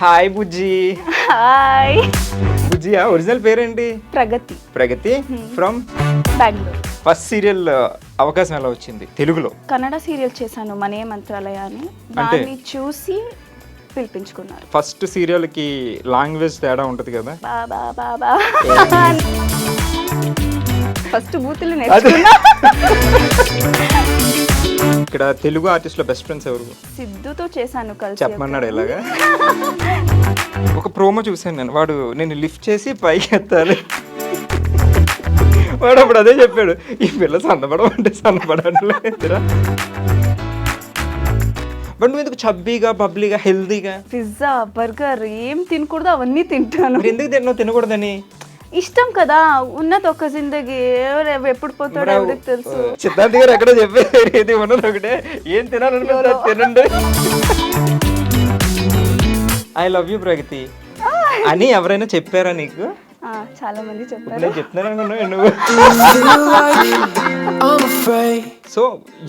Hi బుజ్జి. Hi బుజ్జియా original పేరేంటి? ప్రగతి. ప్రగతి from Bengaluru. First serial అవకాశం ఎలా వచ్చింది తెలుగులో? కన్నడ సీరియల్ చేశాను మనే మంత్రాలయ అని, దాన్ని చూసి పిలిపించుకున్నారు. ఫస్ట్ సీరియల్ కి లాంగ్వేజ్ తేడా ఉంటది కదా? బాబా బాబా ఫస్ట్ బూతులు నేర్చుకున్నా. ఇక్కడ తెలుగు ఆర్టిస్ట్ లో బెస్ట్ ఫ్రెండ్స్ ఎవరు? సిద్ధుతో చేశాను కలిసి. చెప్పమన్నాడు ఇలాగా. ఒక ప్రోమో చూసాను నేను, వాడు నేను లిఫ్ట్ చేసి పైకి ఎత్తాలి, వాడు అప్పుడు అదే చెప్పాడు, ఈ పిల్ల సన్నపడమంటే సన్నపడలేదురా. బట్ నువ్వు ఎందుకు చబ్బీగా బబ్లీగా హెల్దీగా? పిజ్జా బర్గర్ ఏం తినకూడదు అవన్నీ తింటాను. మరి ఎందుకు తిన్నావు? తినకూడదని ఇష్టం కదా, ఉన్నది ఒక జిందగీ, ఎప్పుడు పోతాడో ఎవరికి తెలుసు. సిద్ధార్థ్ గారు ఎక్కడో చెప్పేది, ఏది ఉన్నది ఒకటే, ఏం తినాలనుకుంటే తినండి. ఐ లవ్ యూ ప్రగతి అని ఎవరైనా చెప్పారా నీకు? చాలా మంది చెప్పారు. నేను చెప్తున్నాను అనుకున్నావు నువ్వు. సో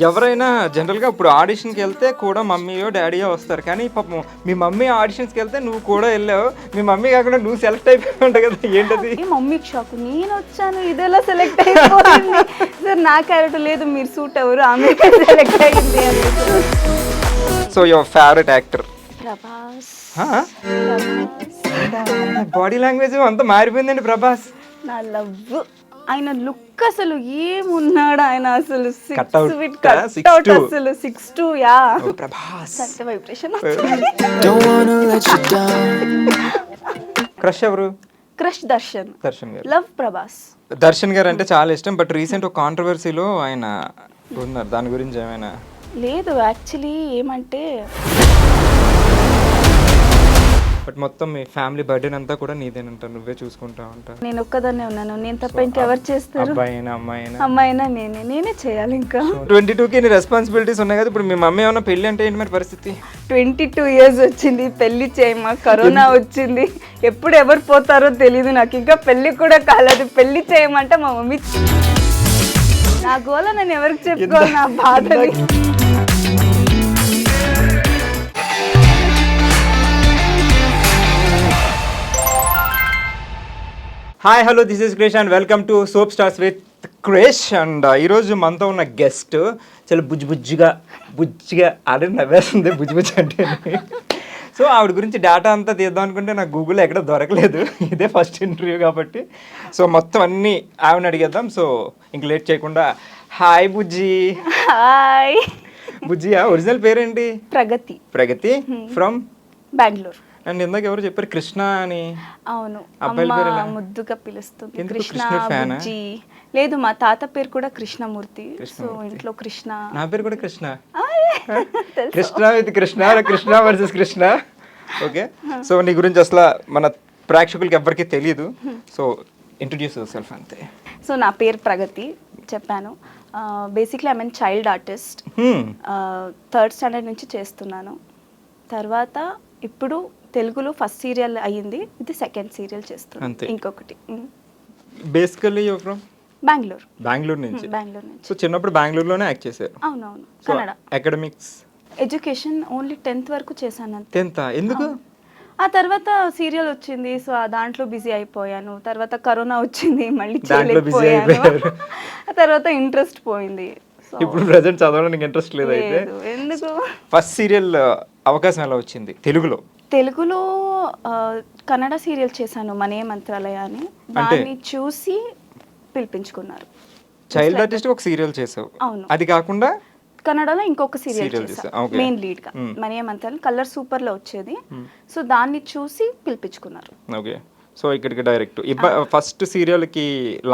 ఎవరైనా జనరల్గా ఇప్పుడు ఆడిషన్కి వెళ్తే కూడా మమ్మీయో డాడీయో వస్తారు, కానీ పాపం మీ మమ్మీ ఆడిషన్స్కి వెళ్తే నువ్వు కూడా వెళ్ళావు, మీ మమ్మీ కాకుండా నువ్వు సెలెక్ట్ అయిపోయి ఉంటావు కదా, ఏంటది? మమ్మీకి షాక్, నేను వచ్చాను ఇదేలా సెలెక్ట్ అయిపోయింది సార్, నా క్యారెక్టర్ లేదు, మీరు సూట్ ఎవరు, ఆమె సెలెక్ట్ అయింది. So your favourite actor? Prabhas. Body language అంతా మారిపోయిందండి ప్రభాస్. నా లవ్, ఆయన లుక్ అసలు ఏమున్నాడు ఆయన, అసలు అసలు 6'2". Yeah Prabhas vibration. క్రష్ ఎవరు? క్రష్ దర్శన్. దర్శన్ గారు. లవ్ ప్రభాస్. దర్శన్ గారు అంటే చాలా ఇష్టం, బట్ రీసెంట్ ఒక కాంట్రవర్సీలో ఆయన ఉన్నారు, దాని గురించి ఏమైనా? లేదు, యాక్చువల్లీ ఏమంటే బట్ మొత్తం మీ ఫ్యామిలీ బర్త్డే అంతా కూడా నీదేనంట, నువ్వే చూసుకుంటా ఉంటా. నేను ఒక్కదాన్నే ఉన్నాను, నేను తప్ప ఇంకెవరు చేస్తారు? అబ్బాయినా అమ్మాయినా నేనే చేయాలి. ఇంకా 22కి నీ రెస్పాన్సిబిలిటీస్ ఉన్నాయి కదా. ఇప్పుడు మీ మమ్మీ ఏమన్నా పెళ్లి అంటే ఏంటి మరి పరిస్థితి? 22 years వచ్చింది, పెళ్లి చేయమా, కరోనా వచ్చింది, ఎప్పుడు ఎవరు పోతారో తెలియదు నాకు, ఇంకా పెళ్లి కూడా కాలేదు, పెళ్లి చేయమంటే మా మమ్మీ. నా గోల నేను ఎవరికి చెప్పుకోవాలి, నా బాధని. Hi hello, this is Krish and welcome to soap stars with Krish. And ఈరోజు మనతో ఉన్న గెస్ట్ చాలా బుజ్జిగా ఆడే నవ్వేస్తుంది, బుజ్జి అంటే. సో ఆవిడ గురించి డేటా అంతా తీద్దాం అనుకుంటే నాకు గూగుల్లో ఎక్కడ దొరకలేదు, ఇదే ఫస్ట్ ఇంటర్వ్యూ కాబట్టి. సో మొత్తం అన్నీ ఆవిడని అడిగేద్దాం. సో ఇంక లేట్ చేయకుండా, హాయ్ బుజ్జి. హాయ్ బుజ్జియా ఒరిజినల్ పేరేంటి? ప్రగతి. ప్రగతి ఫ్రమ్ బెంగళూరు. అండ్ ఇందాక ఎవరు చెప్పారు కృష్ణ అని? అవును, అబ్బాయిల పేరు ఎలా? ముద్దుగా పిలుస్తుంది కృష్ణ. బుజ్జి. లేదు, మా తాత పేరు కూడా కృష్ణమూర్తి, సో ఇంట్లో కృష్ణ. నా పేరు కూడా కృష్ణ. తెలుసు. Krishna with Krishna versus Krishna. Okay, so నీ గురించి అసలు మన ప్రేక్షకులకి ఎవరికి తెలియదు, సో ఇంట్రడ్యూస్ యువర్ సెల్ఫ్ అంతే. సో నా పేరు ప్రగతి చెప్పాను. Basically I mean child artist. 3rd standard నుంచి చేస్తున్నాను. తర్వాత ఇప్పుడు తెలుగులో ఫస్ట్ సీరియల్ అయ్యింది, ఇది 2nd సీరియల్ చేస్తున్నాను, ఇంకొకటి. బేసికల్లీ యువర్ ఫ్రమ్ బెంగళూరు నుంచి. సో చిన్నప్పుడు బెంగళూరులోనే యాక్ట్ చేశారు? అవునవును. Kannada. Academics? Education only 10th వరకు చేశాను. 10th? ఎందుకు? ఆ తర్వాత సీరియల్ వచ్చింది, సో దాంట్లో బిజీ అయిపోయాను. తర్వాత కరోనా వచ్చింది, మళ్ళీ చేయలేకపోయాను. ఆ తర్వాత ఇంట్రెస్ట్ పోయింది. ఇప్పుడు ప్రెజెంట్ చదవడానికి ఇంట్రెస్ట్ లేదు అయితే? ఎందుకు? ఫస్ట్ సీరియల్ అవకాశం ఎలా వచ్చింది తెలుగులో? తెలుగులో కన్నడ సీరియల్ చేశాను మనే మంత్రాలయ అని, దాన్ని చూసి పిలిపించుకున్నారు. చైల్డ్ ఆర్టిస్ట్ ఒక సీరియల్ చేసావు? అవును. అది కాకుండా కన్నడలో ఇంకొక సీరియల్ చేశాను, మెయిన్ లీడ్ గా. మనే మంత్రాలయం కలర్ సూపర్ లో వచ్చేది, సో దాన్ని చూసి పిలిపించుకున్నారు. ఓకే, సో ఇక్కడికి డైరెక్ట్. ఫస్ట్ సీరియల్ కి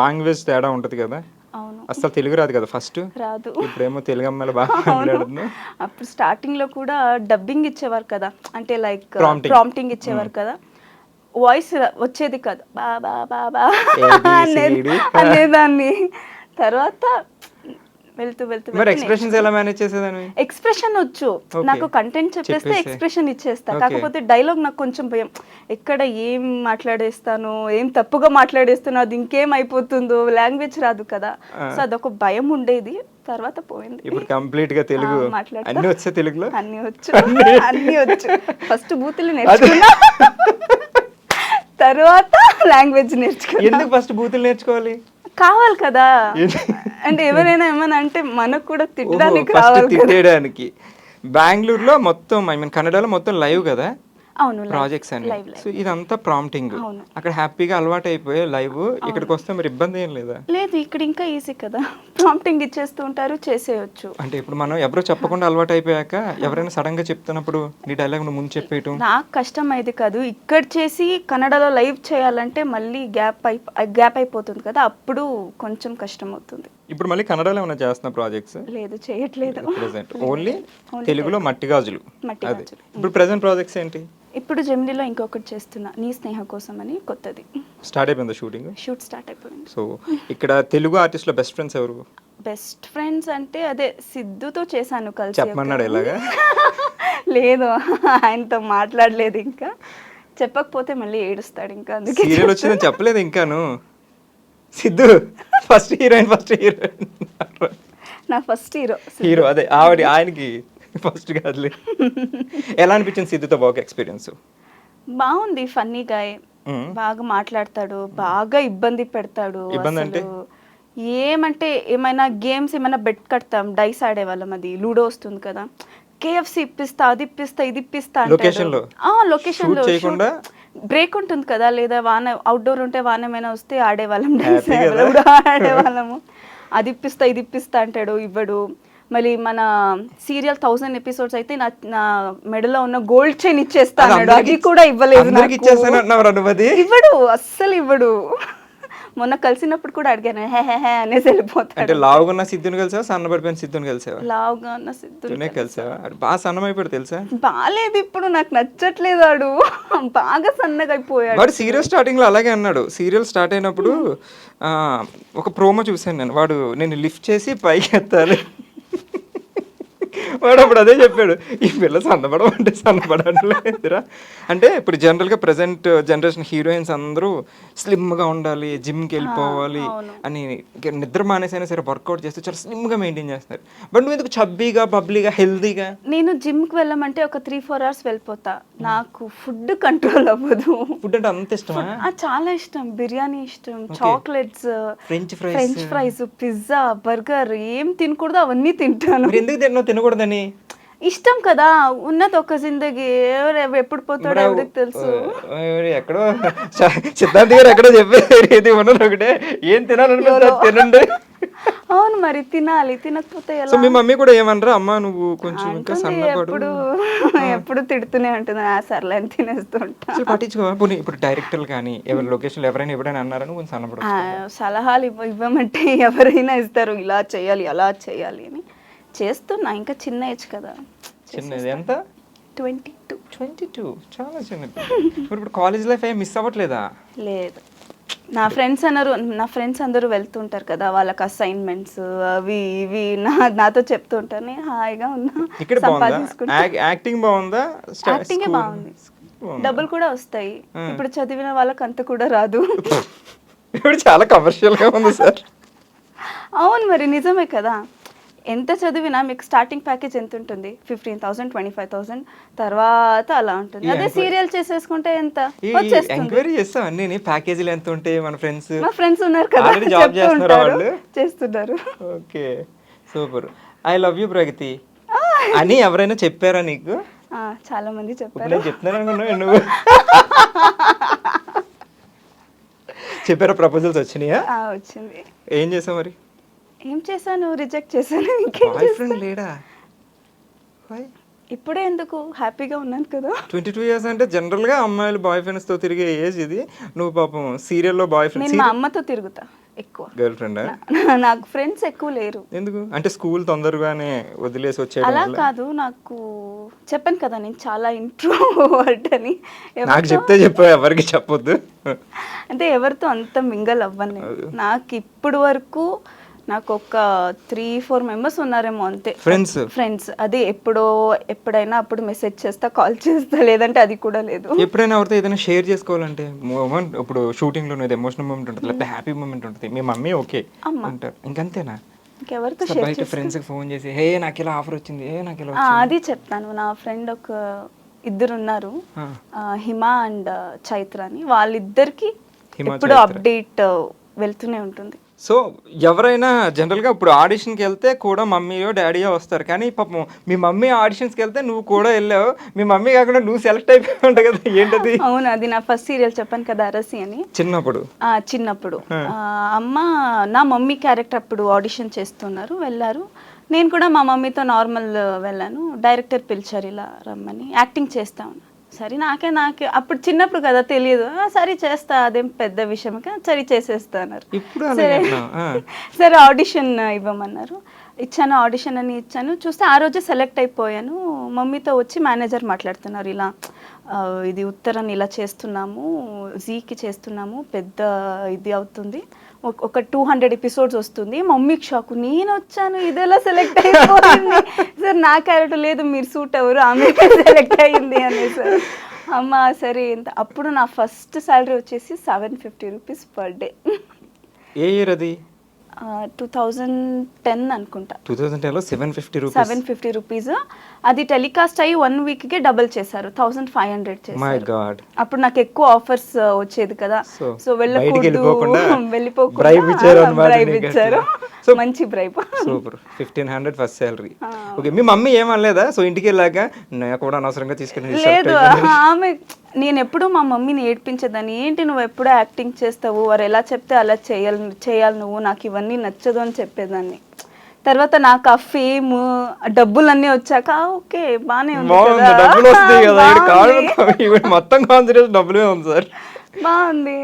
లాంగ్వేజ్ తేడా ఉంటది కదా? అవును. అసలు తెలుగు రాదు కదా ఫస్ట్? రాదు. ఇప్పుడేమో తెలుగు అమ్మాయిలు బాగా మాట్లాడుతున్నా. అప్పుడు స్టార్టింగ్ లో కూడా డబ్బింగ్ ఇచ్చేవారు కదా, అంటే లైక్ ప్రాంప్టింగ్ ఇచ్చేవారు కదా, వాయిస్ వచ్చేది కదా, బాబా బాబా అనేదాన్ని. తర్వాత వెళ్తూ మరి ఎక్స్ప్రెషన్స్ ఎలా మేనేజ్ చేసేదాన్ని? ఎక్స్ప్రెషన్ వచ్చు నాకు, కంటెంట్ చెప్పేస్తే ఎక్స్ప్రెషన్ ఇచ్చేస్తా. కాకపోతే డైలాగ్ నాకు కొంచెం భయం, ఎక్కడ ఏం మాట్లాడేస్తాను, ఏం తప్పుగా మాట్లాడేస్తాను, అది ఇంకేం అయిపోతుందో, లాంగ్వేజ్ రాదు కదా, సో అదొక భయం ఉండేది. తర్వాత పోయింది. ఇప్పుడు కంప్లీట్ గా తెలుగు మాట్లాడతా. అన్ని వచ్చా తెలుగులో? అన్ని వచ్చు, అన్ని వచ్చు. ఫస్ట్ బూతులు నేర్చుకున్నా, తర్వాత లాంగ్వేజ్ నేర్చుకున్నా. ఎందుకు ఫస్ట్ బూతులు నేర్చుకోవాలి? కావాలి కదా, అంటే ఎవరైనా ఏమైనా అంటే మనకు కూడా తిట్టడానికి ఫస్ట్ కావాలి కదా. తిట్టేయడానికి. బెంగళూరులో మొత్తం కన్నడలో మొత్తం లైవ్ కదా అవును, ప్రాజెక్ట్స్ అన్ని. live. సో ఇదంతా ప్రాంప్టింగ్. అవును. అక్కడ హ్యాపీగా అలవాటు అయిపోయి లైవ్. ఇక్కడికి వస్తే మరి ఇబ్బంది ఏం లేదా? లేదు, ఇక్కడ ఇంకా ఈజీ కదా, ప్రాంప్టింగ్ ఇచ్చేస్తూ ఉంటారు, చేసేయచ్చు. అంటే ఇప్పుడు మనం ఎవరో చెప్పకుండా అలవాటు అయిపోయాక ఎవరైనా సడన్ గా చెప్తున్నప్పుడు నీ డైలాగ్ నువ్వు ముందు చెప్పేయటం నాకు కష్టం అయింది కాదు, ఇక్కడ చేసి కన్నడలో లైవ్ చేయాలంటే మళ్ళీ గ్యాప్ అయిపోతుంది కదా, అప్పుడు కొంచెం కష్టం అవుతుంది. ఇప్పుడు మళ్ళీ కన్నడలో ఏమైనా చేస్తున్న ప్రాజెక్ట్స్? లేదు, చేయట్లేదు. ప్రెసెంట్ ఓన్లీ తెలుగులో మట్టి గాజులు. మట్టి అదే గాజులు. ఇప్పుడు ప్రెసెంట్ ప్రాజెక్ట్స్ ఏంటి? ఇప్పుడు జెమినీలో ఇంకొకటి చేస్తున్నా, నీ స్నేహ కోసం అని, కొత్తది. స్టార్ట్ అయిపోయింది షూటింగ్? షూట్ స్టార్ట్ అయిపోయింది. సో ఇక్కడ తెలుగు ఆర్టిస్ట్లో బెస్ట్ ఫ్రెండ్స్ ఎవరు? బెస్ట్ ఫ్రెండ్స్ అంటే అదే సిద్ధుతో చేశాను కలిసి. చెప్పమన్నాడు ఎలాగా? లేదు, ఆయనతో మాట్లాడలేదు ఇంకా, చెప్పకపోతే మళ్ళీ ఏడుస్తాడు ఇంకా, అందుకే. సీరియల్ వచ్చిందని చెప్పలేదు ఇంకాను. సిద్ధు ఫస్ట్ హీరోయిన్ నా ఫస్ట్ హీరో అదే ఆవిడ, ఆయనకి ఫస్ట్ కాదులే. ఎలా అనిపించింది సిద్ధుతో బాగా ఎక్స్పీరియన్స్? బాగుంది, ఫన్నీ గాయ్, బాగా మాట్లాడతాడు, బాగా ఇబ్బంది పెడతాడు. ఇబ్బంది అంటే? ఏమంటే ఏమైనా గేమ్స్ ఏమైనా బెట్ కడతాం, డైస్ ఆడేవాళ్ళం, అది లూడో వస్తుంది కదా, కేఎఫ్సి ఇప్పిస్తా, అది ఇప్పిస్తా, ఇది ఇప్పిస్తా లొకేషన్ లో బ్రేక్ ఉంటుంది కదా, లేదా వాన అవుట్డోర్ ఉంటే వాన ఏమైనా వస్తే ఆడేవాళ్ళం, డైస్ ఆడేవాళ్ళము. అది ఇప్పిస్తా, ఇది ఇప్పిస్తా అంటాడు, ఇవ్వడు. మళ్ళీ మన సీరియల్ 1000 ఎపిసోడ్స్ అయితే నా మెడలో ఉన్న గోల్డ్ చైన్ ఇచ్చేస్తా అన్నాడు, అది కూడా ఇవ్వలేదు. ఇవ్వడు, అస్సలు ఇవ్వడు. మొన్న కలిసినప్పుడు కూడా అడిగాను, హే హే హే అనేసి వెళ్ళిపోతాడు. అంటే లావుగా ఉన్న సిద్ధుని కలిసావా, సన్నబడిపోయిన సిద్ధుని కలిసావా? లావుగా ఉన్న సిద్ధుని కలిసావా? బాగా సన్నమైపోయాడు తెలుసా? బాలేదు, ఇప్పుడు నాకు నచ్చట్లేదు, ఆడు బాగా సన్నగా అయిపోయాడు. వాడు సీరియల్ స్టార్టింగ్ లో అలాగే అన్నాడు. సీరియల్ స్టార్ట్ అయినప్పుడు ఒక ప్రోమో చూసాను నేను, వాడు నేను లిఫ్ట్ చేసి పైకి ఎత్తాలి, వాడు అప్పుడు అదే చెప్పాడు, ఈ పిల్ల సన్నపడమంటే సన్నపడలేదురా. అంటే ఇప్పుడు జనరల్గా ప్రజెంట్ జనరేషన్ హీరోయిన్స్ అందరూ స్లిమ్గా ఉండాలి, జిమ్కి వెళ్ళిపోవాలి అని, నిద్ర మానేసైనా సరే వర్కౌట్ చేస్తే చాలా స్లిమ్గా మెయింటైన్ చేస్తారు. బట్ నువ్వు ఎందుకు చబ్బీగా, బబ్లీగా, హెల్దీగా? నేను జిమ్కి వెళ్ళమంటే ఒక 3-4 అవర్స్ వెళ్ళిపోతా, నాకు ఫుడ్ కంట్రోల్ అవ్వదు. ఫుడ్ అంటే అంత ఇష్టమా? చాలా ఇష్టం, బిర్యానీ ఇష్టం, chocolates, French fries, pizza, burger, ఏం తినకూడదు అవన్నీ తింటాను. ఎందుకు తినకూడదని? ఇష్టం కదా, ఉన్నది ఒక జిందగీ, ఎప్పుడు పోతాడో ఎవరికి తెలుసు. ఎక్కడో సిద్ధాంత్ గారు ఎక్కడో చెప్పేది ఉన్నది ఒకటే, ఏం తినాలనిపిస్తుంది తినండి. అవును, మరి తినాలి, తినకపోతే ఎలా? మీ మమ్మీ కూడా ఏమనరా, అమ్మా నువ్వు కొంచెం ఇంకా సన్నపడు? ఎప్పుడు తిడుతూనే ఉంటుంది, సర్లే అని తినేస్తూ ఉంటా. పట్టించుకో. ఇప్పుడు డైరెక్టర్లు కానీ ఎవరి లొకేషన్లో ఎవరైనా ఎప్పుడైనా అన్నారని కొంచెం సన్నపడు? సలహాలు ఇవ్వమంటే ఎవరైనా ఇస్తారు, ఇలా చేయాలి, అలా చేయాలి అని. చేస్తున్నా, ఇంకా చిన్న ఏజ్ కదా. చిన్నది ఎంత? 22. చాలా చిన్నది. ఇప్పుడు కాలేజ్ లైఫ్ ఏం మిస్ అవ్వట్లేదా? లేదు, నా ఫ్రెండ్స్ అందరూ వెళ్తుంటారు కదా, వాళ్ళకి అసైన్మెంట్స్ అవి ఇవి నాతో చెప్తూ ఉంటారు, నేను హాయిగా ఉన్నా. ఇక్కడ యాక్టింగ్ బాగుందా? యాక్టింగ్ బాగుంది, డబ్బులు కూడా వస్తాయి. ఇప్పుడు చదివిన వాళ్ళకి అంత కూడా రాదు. ఇప్పుడు చాలా కమర్షియల్ గా ఉంది సార్. అవును, మరి నిజమే కదా. ఎంత చదివినా మీకు స్టార్టింగ్ ప్యాకేజ్ ఎంత ఉంటుంది? 15,000, 25,000, తర్వాత అలా ఉంటుంది. అదే సీరియల్ చేసేసుకుంటే ఎంత వచ్చేస్తుంది? ఎంక్వైరీ చేస్తాం అన్ని, ప్యాకేజీలు ఎంత ఉంటాయి? మన ఫ్రెండ్స్ ఉన్నారు కదా, జాబ్ చేస్తున్నారు. Okay, super. I love you Pragathi అని ఎవరైనా చెప్పారా నీకు? చాలా మంది చెప్పారు. నేను చెప్తున్నాను అనుకున్నావు నువ్వు? చెప్పారా? ప్రపోజల్స్ వచ్చినాయా? వచ్చింది. ఏం చేసావు మరి? ఏం చేశాను, రిజెక్ట్ చేశాను. బాయ్ ఫ్రెండ్ లేడా? ఇప్పుడే ఎందుకు, హ్యాపీగా ఉన్నాను కదా. 22 years అంటే జనరల్ గా అమ్మాయిలు బాయ్ ఫ్రెండ్స్ తో తిరిగే ఏజ్ ఇది. నువ్వు పాపం సీరియల్లో బాయ్ ఫ్రెండ్. నేను మా అమ్మతో తిరుగుతా ఎక్కువ. Girl friend? నాకు ఫ్రెండ్స్ ఎక్కువ లేరు. ఎందుకు? అంటే స్కూల్ తొందరగానే వదిలేసి వచ్చే? అలా కాదు, నాకు చెప్పాను కదా నేను చాలా ఇంట్రోవర్ట్ అని. నాకు చెప్తే చెప్పు, ఎవరికి చెప్పొద్దు. అంటే ఎవరితో అంత మింగల్ అవ్వను. నాకు ఇప్పుడు వరకు నాకు ఒక 3-4 మెంబర్స్ ఉన్నారేమో అంతే ఫ్రెండ్స్. అదే ఎప్పుడైనా అప్పుడు మెసేజ్ చేస్తా, కాల్ చేస్తా, లేదంటే అది కూడా లేదు. ఎప్పుడైనా ఎవరితో ఏదైనా షేర్ చేసుకోవాలంటే మూమెంట్, ఇప్పుడు షూటింగ్ లో ఎమోషనల్ మూమెంట్ ఉంటుంది, లేకపోతే హ్యాపీ మూమెంట్ ఉంటుంది, మీ మమ్మీ ఓకే అంటారు, ఇంకంతేనా? ఇంకెవరితో సో షేర్ బయట చేస్తా ఫ్రెండ్స్కి ఫోన్ చేసి హే నాకు ఇలా ఆఫర్ వచ్చింది, హే నాకు ఇలా అది చెప్తాను. నా ఫ్రెండ్ ఒక ఇద్దరు ఉన్నారు, హిమ అండ్ చైత్ర అని. వాళ్ళిద్దరికి హిమ, ఎప్పుడు చైత్ర. అప్డేట్ వెళ్తూనే ఉంటుంది. సో ఎవరైనా జనరల్గా ఇప్పుడు ఆడిషన్కి వెళ్తే కూడా మమ్మీయో డాడీయో వస్తారు, కానీ పాపం మీ మమ్మీ ఆడిషన్స్కి వెళ్తే నువ్వు కూడా వెళ్ళావు, మీ మమ్మీ కాకుండా నువ్వు సెలెక్ట్ అయిపోయి ఉంటావు కదా, ఏంటది? అవును, అది నా ఫస్ట్ సీరియల్ చెప్పాను కదా, అరసి అని. చిన్నప్పుడు చిన్నప్పుడు అమ్మ నా మమ్మీ క్యారెక్టర్ అప్పుడు ఆడిషన్ చేస్తున్నారు, వెళ్ళారు. నేను కూడా మా మమ్మీతో నార్మల్ వెళ్ళాను. డైరెక్టర్ పిలిచారు ఇలా రమ్మని, యాక్టింగ్ చేస్తాను. సరే నాకే అప్పుడు చిన్నప్పుడు కదా తెలియదు, సరే చేస్తా, అదేం పెద్ద విషయం సరే చేసేస్తా అన్నారు. ఇప్పుడు సరే ఆడిషన్ ఇవ్వమన్నారు, ఇచ్చాను. ఆడిషన్ అని ఇచ్చాను. చూస్తే ఆ రోజే సెలెక్ట్ అయిపోయాను. మమ్మీతో వచ్చి మేనేజర్ మాట్లాడుతున్నారు, ఇలా ఇది ఉత్తరం ఇలా చేస్తున్నాము, జీకి చేస్తున్నాము, పెద్ద ఇది అవుతుంది, ఒక 200 ఎపిసోడ్స్ వస్తుంది. మమ్మీకి షాకు, నేను వచ్చాను, ఇదేలా సెలెక్ట్ అయిపోయింది సార్, నా క్యారెక్టర్ లేదు, మీరు సూట్ అవ్వరు, ఆమె సెలెక్ట్ అయ్యింది అనేసారు. అమ్మ సరే ఎంత. అప్పుడు నా ఫస్ట్ శాలరీ వచ్చేసి 750 రూపీస్ పర్ డే. ఏ ఇయర్ అది? 2010 అనుకుంటా. 2010లో 750 రూపీస్. అది టెలికాస్ట్ అయ్యి 1 వీక్కే డబుల్ చేశారు, 1500 చేశారు. My God. అప్పుడు నాకు ఎక్కువ ఆఫర్స్ వచ్చేది కదా, సో వెళ్ళిపోకుండా బ్రైబ్ ఇచ్చారు, మంచి bribe. Super. 1500 first salary. Okay, మీ మమ్మీ ఏమనలేదా? సో ఇంటికి వెళ్ళాక నాకు కూడా అనవసరంగా తీసుకెళ్ళి? లేదు, ఆమె నేను ఎప్పుడు మా మమ్మీని ఏడ్పించేదాన్ని, ఏంటి నువ్వు ఎప్పుడూ యాక్టింగ్ చేస్తావు, వారు ఎలా చెప్తే అలా చేయాలి నువ్వు, నాకు ఇవన్నీ నచ్చదు అని చెప్పేదాన్ని. తర్వాత నాకు ఆ ఫేమ్ డబ్బులన్నీ వచ్చాక ఓకే బానే ఉంది మొత్తం కాన్సన్ట్రేషన్ డబ్బులే ఉంది సార్, బాగుంది,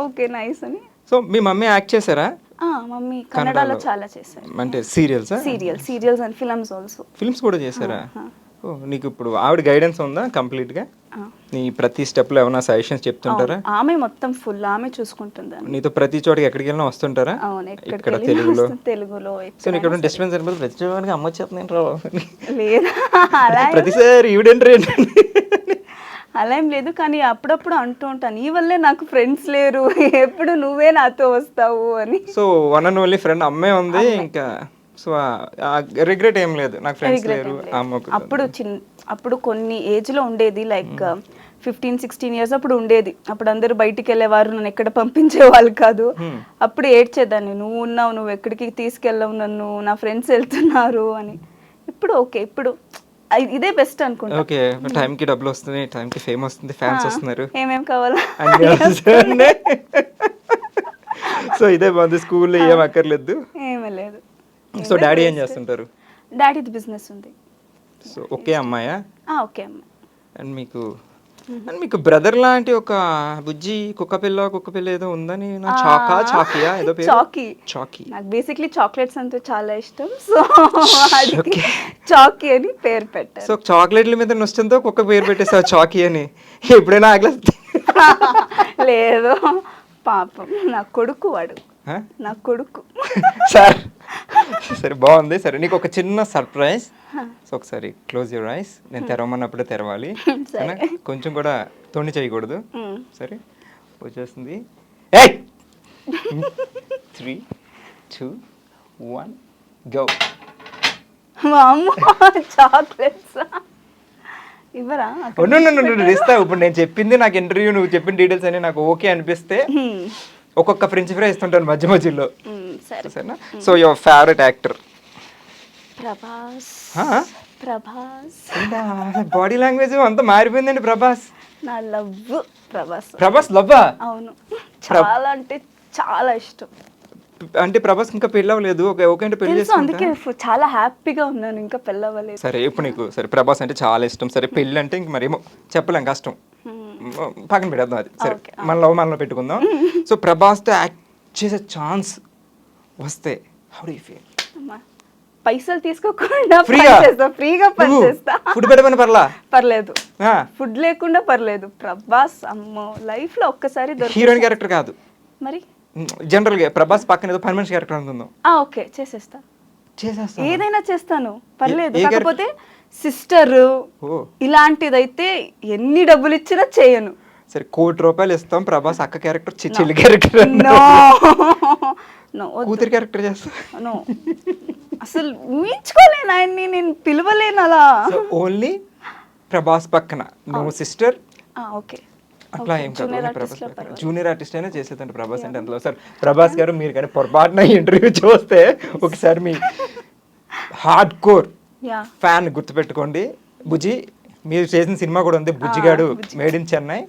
ఓకే నైస్ అని. సో మీ మమ్మీ యాక్ట్ చేశారా? మమ్మీ కన్నడలో చాలా చేశారు. అంటే serials and films also. Films కూడా చేశారా? నీకు ఇప్పుడు ఆవిడ గైడెన్స్ ఉందా కంప్లీట్ గా? నీ ప్రతి స్టెప్ లో ఏమైనా సజెషన్స్ చెప్తుంటారా? ఆమె మొత్తం ఫుల్ ఆమె చూసుకుంటుంది. నీతో ప్రతి చోటకి ఎక్కడికి వెళ్ళినా వస్తుంటారా? ఇక్కడ తెలుగులో. సో నీకు ఎక్కడ డిస్టర్బెన్స్ అనిపిస్తుంది? ప్రతి చోటకి అమ్మ వచ్చేస్తుంది లేదా? ప్రతిసారి ఈవిడెంట్రీ అలా ఏం లేదు, కానీ అప్పుడప్పుడు అంటూ ఉంటాను, ఈ వల్లే నాకు ఫ్రెండ్స్ లేరు, ఎప్పుడు నువ్వే నాతో వస్తావు అని. So one and only friend అమ్మే ఉంది ఇంకా. సో రిగ్రెట్ ఏం లేదు, నాకు ఫ్రెండ్స్ లేరు. అప్పుడు కొన్ని ఏజ్ లో ఉండేది, లైక్ 15-16 ఇయర్స్ అప్పుడు ఉండేది. అప్పుడు అందరూ బయటికి వెళ్ళేవారు, నన్ను ఎక్కడ పంపించేవాళ్ళు కాదు. అప్పుడు ఏడ్చేదాన్ని, నువ్వు ఉన్నావు, నువ్వు ఎక్కడికి తీసుకెళ్ళవు నన్ను, నా ఫ్రెండ్స్ వెళ్తున్నారు అని. ఇప్పుడు ఓకే, ఇప్పుడు ఇదే బెస్ట్ అనుకుంటా. ఓకే, టైం కి డబ్బులు వస్తుంది, టైం కి ఫేమ్ వస్తుంది, ఫ్యాన్స్ వస్తున్నారు, ఏమేం కావాలా. సో ఇదే బాగుంది, స్కూల్లో ఏం అక్కర్లేదు, ఏమీ లేదు. సో డాడీ ఏం చేస్తుంటారు? డాడీది బిజినెస్ ఉంది. సో ఒకే అమ్మాయా? ఓకే అమ్మాయి. అండ్ మీకు బ్రదర్ లాంటి ఒక బుజ్జి కుక్క పిల్ల ఏదో ఉందని, చాకియా ఏదో పేరు? చాకీ. నాకు బేసిక్లీ చాక్లెట్స్ అంటే చాలా ఇష్టం, సో చాకీ అని పేరు పెట్టారు. సో చాక్లెట్ల మీద నష్టంతో కుక్క పేరు పెట్టేసావు చాకీ అని. ఎప్పుడైనా లేదు, పాపం నా కొడుకు వాడు, నా కొడుకు. సరే బాగుంది. సరే నీకు ఒక చిన్న సర్ప్రైజ్. సో ఒకసారి క్లోజ్ యువర్ ఐస్. నేను తెరవమన్నప్పుడే తెరవాలి, కొంచెం కూడా తొండి చేయకూడదు. సరే వచ్చేస్తుంది. 3, 2, 1 గో. చాక్లెట్స్ ఇవ్వరా? ఇస్తా. ఇప్పుడు నేను చెప్పింది, నాకు ఇంటర్వ్యూ నువ్వు చెప్పిన డీటెయిల్స్ అని నాకు ఓకే అనిపిస్తే ఒక్కొక్క ఫ్రెంచ్ ఫ్రై ఇస్తుంటాను మధ్య మధ్యలో. సరేనా? So your favourite actor? Prabhas. Body language అంతా మారిపోయిందండి. ప్రభాస్ నా లవ్. ప్రభాస్ లవ్వా? అవును, చాలా అంటే చాలా ఇష్టం. అంటే ప్రభాస్ ఇంకా పెళ్ళి అవ్వలేదు, ఓకే అంటే పెళ్లి చేసుకుంటా, అందుకే చాలా హ్యాపీగా ఉన్నాను, ఇంకా పెళ్ళి అవ్వలేదు. సరే ఇప్పుడు నీకు సరే ప్రభాస్ అంటే చాలా ఇష్టం, సరే పెళ్ళి అంటే ఇంక మరేమో చెప్పలేం, కష్టం, పక్కన పెట్టేద్దాం అది. సరే మనలో పెట్టుకుందాం. సో ప్రభాస్తో యాక్ట్ చేసే ఛాన్స్ వస్తే హౌ డు యు ఫీల్? పైసలు తీసుకోకుండా ఫ్రీగా పనిచేస్తా. ఫుడ్ పెట్టమని పర్లేదు, ఫుడ్ లేకుండా పర్లేదు. ప్రభాస్ అమ్మో లైఫ్ లో ఒక్కసారి హీరోయిన్ క్యారెక్టర్ కాదు, మరి జనరల్ గా ప్రభాస్ పక్కన ఏదో పర్మనెంట్ క్యారెక్టర్ అనుకుందాం. ఓకే చేసేస్తా, ఏదైనా చేస్తాను, పర్లేదు. కాకపోతే సిస్టర్ ఇలాంటిదైతే ఎన్ని డబ్బులు ఇచ్చినా చేయను. సరే ₹1 కోటి ఇస్తాం, ప్రభాస్ అక్క క్యారెక్టర్ చెల్లి క్యారెక్టర్. నో కూతురు క్యారెక్టర్ చేస్తా నో అసలు ఊహించుకోలేను ఆయన్ని, నేను పిలవలేను అలా. సో ఓన్లీ ప్రభాస్ పక్కన నో సిస్టర్ ఓకే అట్లా ఏం కాదు, ఓన్లీ ప్రభాస్ పక్కన జూనియర్ ఆర్టిస్ట్ అయినా చేసేదండి ప్రభాస్ అంటే అందులో. సార్ ప్రభాస్ గారు మీరు కానీ పొరపాటున ఇంటర్వ్యూ చూస్తే ఒకసారి మీ హార్డ్ కోర్ యా ఫ్యాన్ గుర్తుపెట్టుకోండి. బుజ్జి మీరు చేసిన సినిమా కూడా ఉంది బుజ్జిగాడు మేడ్ ఇన్ చెన్నై.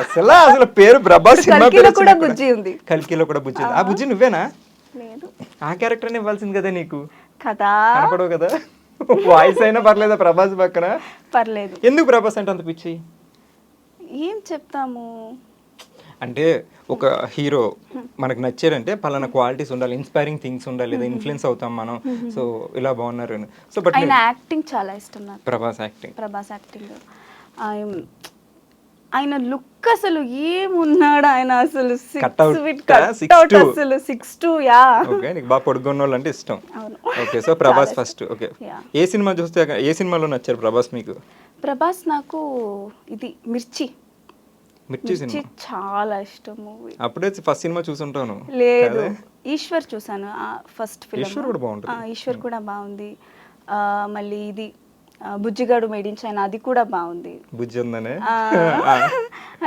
అసలు పేరు ప్రభాస్ సినిమా కల్కిలో కూడా బుజ్జి ఉంది. కల్కిలో కూడా బుజ్జి ఉంది. ఆ బుజ్జి నువ్వేనా? లేదు ఆ క్యారెక్టర్ ఇవ్వాల్సింది కదా నీకు, కదా కనపడవు కదా. వాయిస్ అయినా పర్లేదా ప్రభాస్ పక్కన? పర్లేదు. ఎందుకు ప్రభాస్ అంటే అంత పిచ్చి? ఏం చెప్తాము అంటే ఒక హీరో మనకు నచ్చారంటే పలానా క్వాలిటీస్ ఉండాలి, ఇన్స్పైరింగ్ థింగ్స్ ఉండాలి, లేదా ఇన్ఫ్లుయెన్స్ అవుతాం మనం. సో ఇలా బాగున్నారు. సో బట్ ఆయన యాక్టింగ్ చాలా ఇష్టం నాకు. ప్రభాస్ యాక్టింగ్ ఆయన లుక్ అసలు ఏమున్నాడు ఆయన, అసలు అసలు 6'2". యా ఓకే, నీకు బాగా పొడుగున్న వాళ్ళు అంటే ఇష్టం. అవును. Okay, so Prabhas first. Okay, ఏ సినిమా చూస్తే ఏ సినిమాలో నచ్చారు ప్రభాస్ మీకు? ప్రభాస్ నాకు ఇది మిర్చి సినిమా చాలా ఇష్టం మూవీ. అప్పుడే ఫస్ట్ సినిమా చూసుంటాను. లేదు, ఈశ్వర్ చూసాను ఫస్ట్ ఫిల్మ్. ఈశ్వర్ కూడా బాగుంటుంది. ఈశ్వర్ కూడా బాగుంది. మళ్ళీ ఇది బుజ్జిగాడు మేడ్ ఇన్ చైనా, అది కూడా బాగుంది. బుజ్జి ఉందనే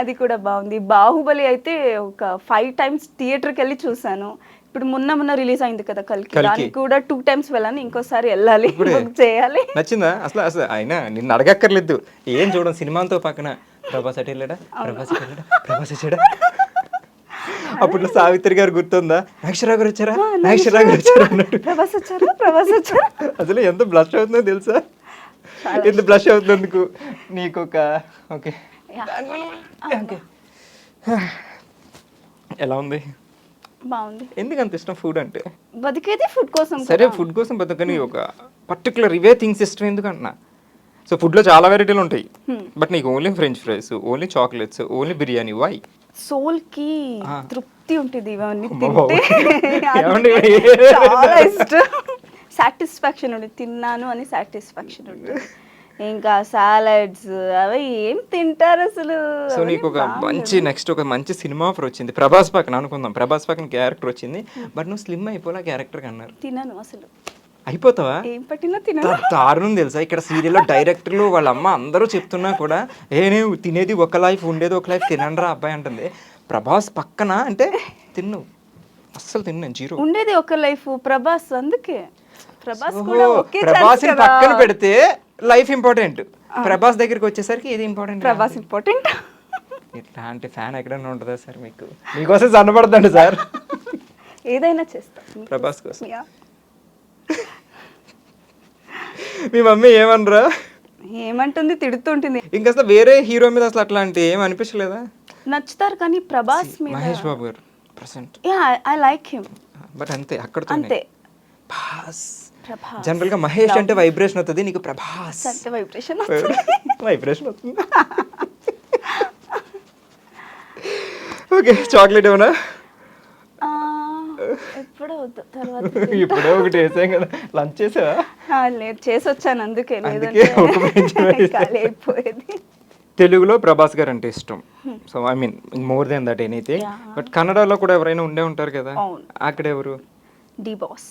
అది కూడా బాగుంది. బాహుబలి అయితే ఒక 5 times థియేటర్కి వెళ్ళి చూసాను. ఇప్పుడు మొన్న రిలీజ్ అయింది కదా కల్కి, దానికి కూడా 2 times వెళ్ళాను. ఇంకోసారి వెళ్ళాలి, బుక్ చేయాలి. నచ్చిందా అసలు? అసలు అయినా నిన్ను అడగక్కర్లేదు, ఏం చూడండి సినిమాతో పక్కన ప్రభాస్ అటు వెళ్ళాడా, ప్రభాస్ అటు వెళ్ళాడా, ప్రభాస్ వచ్చాడా. అప్పుడు సావిత్రి గారు గుర్తుందా, నాగేశ్వరరావు గారు వచ్చారా, నాగేశ్వరరావు గారు వచ్చారా అన్నట్టు. ప్రభాస్ వచ్చారా. అసలు ఎంత బ్లష్ అవుతుందో తెలుసా? ఎంత బ్లష్ అవుతున్నందుకు నీకు ఒక ఓకే. ఎలా ఉంది? బాగుంది. ఎందుకు అంత ఇష్టం ఫుడ్ అంటే? బతికేది ఫుడ్ కోసం. సరే ఫుడ్ కోసం బతకని ఒక పర్టికులర్ ఇవే థింగ్స్ ఇష్టం ఎందుకు అంటున్నా. సో ఫుడ్లో చాలా వెరైటీలు ఉంటాయి, బట్ నీకు only french fries, only chocolates, only biryani. Why? Soul కి తృప్తి ఉంటుంది ఇవన్నీ ఏమండి? చాలా ఇష్టం. సాటిస్ఫాక్షన్ ఉంటుంది, తిన్నాను అని సాటిస్ఫాక్షన్ ఉంటుంది. ఇంకా సాలడ్స్ అవి ఏం తింటారు అసలు. సో నీకు ఒక మంచి నెక్స్ట్ ఒక మంచి సినిమా ఆఫర్ వచ్చింది ప్రభాస్ పక్కన అనుకుందాం, ప్రభాస్ పక్కన క్యారెక్టర్ వచ్చింది, బట్ నువ్వు స్లిమ్ అయిపోలే క్యారెక్టర్ అన్నారు. తినను అసలు. అయిపోతావా? ఏం పట్టినా తినను. దారుణం తెలుసా, ఇక్కడ సీరియల్లో డైరెక్టర్లు వాళ్ళ అమ్మ అందరూ చెప్తున్నా కూడా నువ్వు తినేది ఒక లైఫ్, ఉండేది ఒక లైఫ్, తినండి రా అబ్బాయి అంటుంది. ప్రభాస్ పక్కన అంటే తిన్ను, అస్సలు తిన్నాను, జీరో. ఉండేది ఒక లైఫ్ ప్రభాస్, అందుకే ప్రభాస్ కూడా ఒకే ప్రభాస్ పక్కన పెడితే లైఫ్ ఇంపార్టెంట్, ప్రభాస్ దగ్గరికి వచ్చేసరికి ఇది ఇంపార్టెంట్. ప్రభాస్ ఇంపార్టెంట్. ఇట్లాంటి ఫ్యాన్ ఎక్కడైనా ఉంటుందా సార్ మీకు? మీకోసం సన్నపడదండి సార్, ఏదైనా చేస్తా ప్రభాస్ కోసం. మీ మమ్మీ ఏమనరా? ఏమంటుంది, తిడుతుంటుంది. ఇంకా అసలు వేరే హీరో మీద అసలు అట్లాంటి ఏం అనిపించలేదా? నచ్చుతారు కానీ ప్రభాస్ మీద. మహేష్ బాబు గారు present, I like him, but అంతే అక్కడతో అంతే. జనరల్ గా మహేష్ అంటే వైబ్రేషన్ అవుతుంది, నీకు ప్రభాస్ అంటే వైబ్రేషన్ వైబ్రేషన్ అవుతుంది. ఓకే, చాక్లెట్ ఏమన్నా? ఇప్పుడే ఒకటి వేసాం కదా, లంచ్ చేసావా? లేదు, చేసి వచ్చాను అందుకే. అయిపోయేది. తెలుగులో ప్రభాస్ గారు అంటే ఇష్టం, so I mean more than that anything. But కన్నడలో కూడా ఎవరైనా ఉండే ఉంటారు కదా, అక్కడ ఎవరు? డి బాస్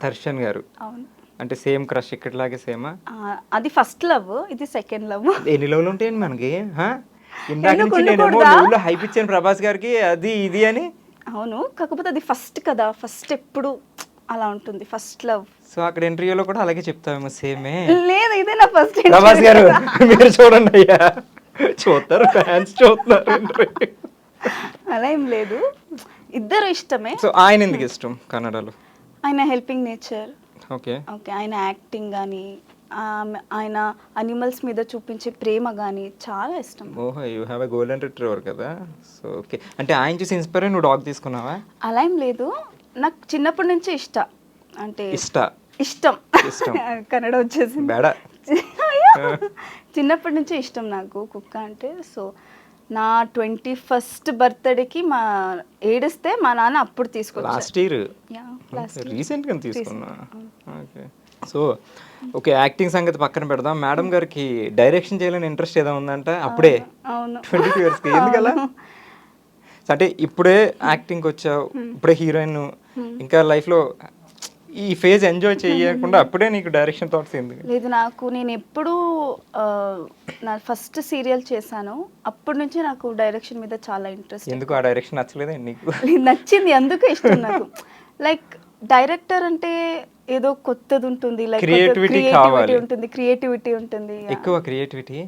దర్శన్ గారు. అవును. అంటే సేమ్ క్రష్ ఇక్కడలాగే సేమా? అది ఫస్ట్ లవ్, ఇది సెకండ్ లవ్. ఎన్ని లవ్లు ఉంటాయండి మనకి? ఇందాక నుంచి నేనేమో లవ్లో హైప్ ఇచ్చాను ప్రభాస్ గారికి, అది ఇది అని. అవును, కాకపోతే అది ఫస్ట్ కదా, ఫస్ట్ ఎప్పుడు అలా ఉంటుంది, ఫస్ట్ లవ్. సో అక్కడ ఇంటర్వ్యూలో కూడా అలాగే చెప్తామేమో, సేమే. లేదు, ఇదే నా ఫస్ట్. ప్రభాస్ గారు మీరు చూడండి అయ్యా, చూస్తారు ఫ్యాన్స్ చూస్తున్నారు. అలా ఏం లేదు, ఇద్దరు ఇష్టమే. సో ఆయన ఎందుకు ఇష్టం కన్నడలో? ఆయన హెల్పింగ్ నేచర్. ఓకే ఓకే, ఆయన యాక్టింగ్ కానీ, ఆయన అనిమల్స్ మీద చూపించే ప్రేమ కానీ చాలా ఇష్టం. ఓహో, you have a golden retriever కదా. సో ఓకే, అంటే ఆయన చూసి ఇన్స్పైర్ అయ్యి నువ్వు డాగ్ తీసుకున్నావా? అలా ఏం లేదు, నాకు చిన్నప్పటి నుంచి ఇష్టం. కన్నడ వచ్చేసి బేడా. చిన్నప్పటి నుంచి ఇష్టం నాకు కుక్క అంటే. సో నా 21st బర్త్డేకి మా ఏడిస్తే మా నాన్న అప్పుడు తీసుకొచ్చారు. లాస్ట్ ఇయర్ రీసెంట్గా తీసుకున్నా. ఓకే, సో ఓకే, యాక్టింగ్ సంగతి పక్కన పెడదాం. మేడం గారికి డైరెక్షన్ చేయాలని ఇంట్రెస్ట్ ఏదో ఉందంట అప్పుడే? అవును. 22 yearsకి. ఎందుకలా? అంటే ఇప్పుడే యాక్టింగ్కి వచ్చావు, ఇప్పుడే హీరోయిన్, ఇంకా లైఫ్లో ఈ ఫేజ్ ఎంజాయ్ చేయకుండా అప్పుడే నీకు డైరెక్షన్ థాట్స్ ఎందుకు? లేదు, నేను ఎప్పుడూ నా ఫస్ట్ సీరియల్ చేశాను, అప్పటి నుంచి నాకు డైరెక్షన్ మీద చాలా ఇంట్రెస్ట్. ఎందుకు ఆ డైరెక్షన్ నచ్చలేదా నీకు? నచ్చింది, అందుకే ఇష్టం నాకు. లైక్ డైరెక్టర్ అంటే ఏదో కొత్తది ఉంటుంది, లైక్ క్రియేటివిటీ ఉంటుంది, క్రియేటివిటీ ఉంటుంది, ఎక్కువ క్రియేటివిటీ.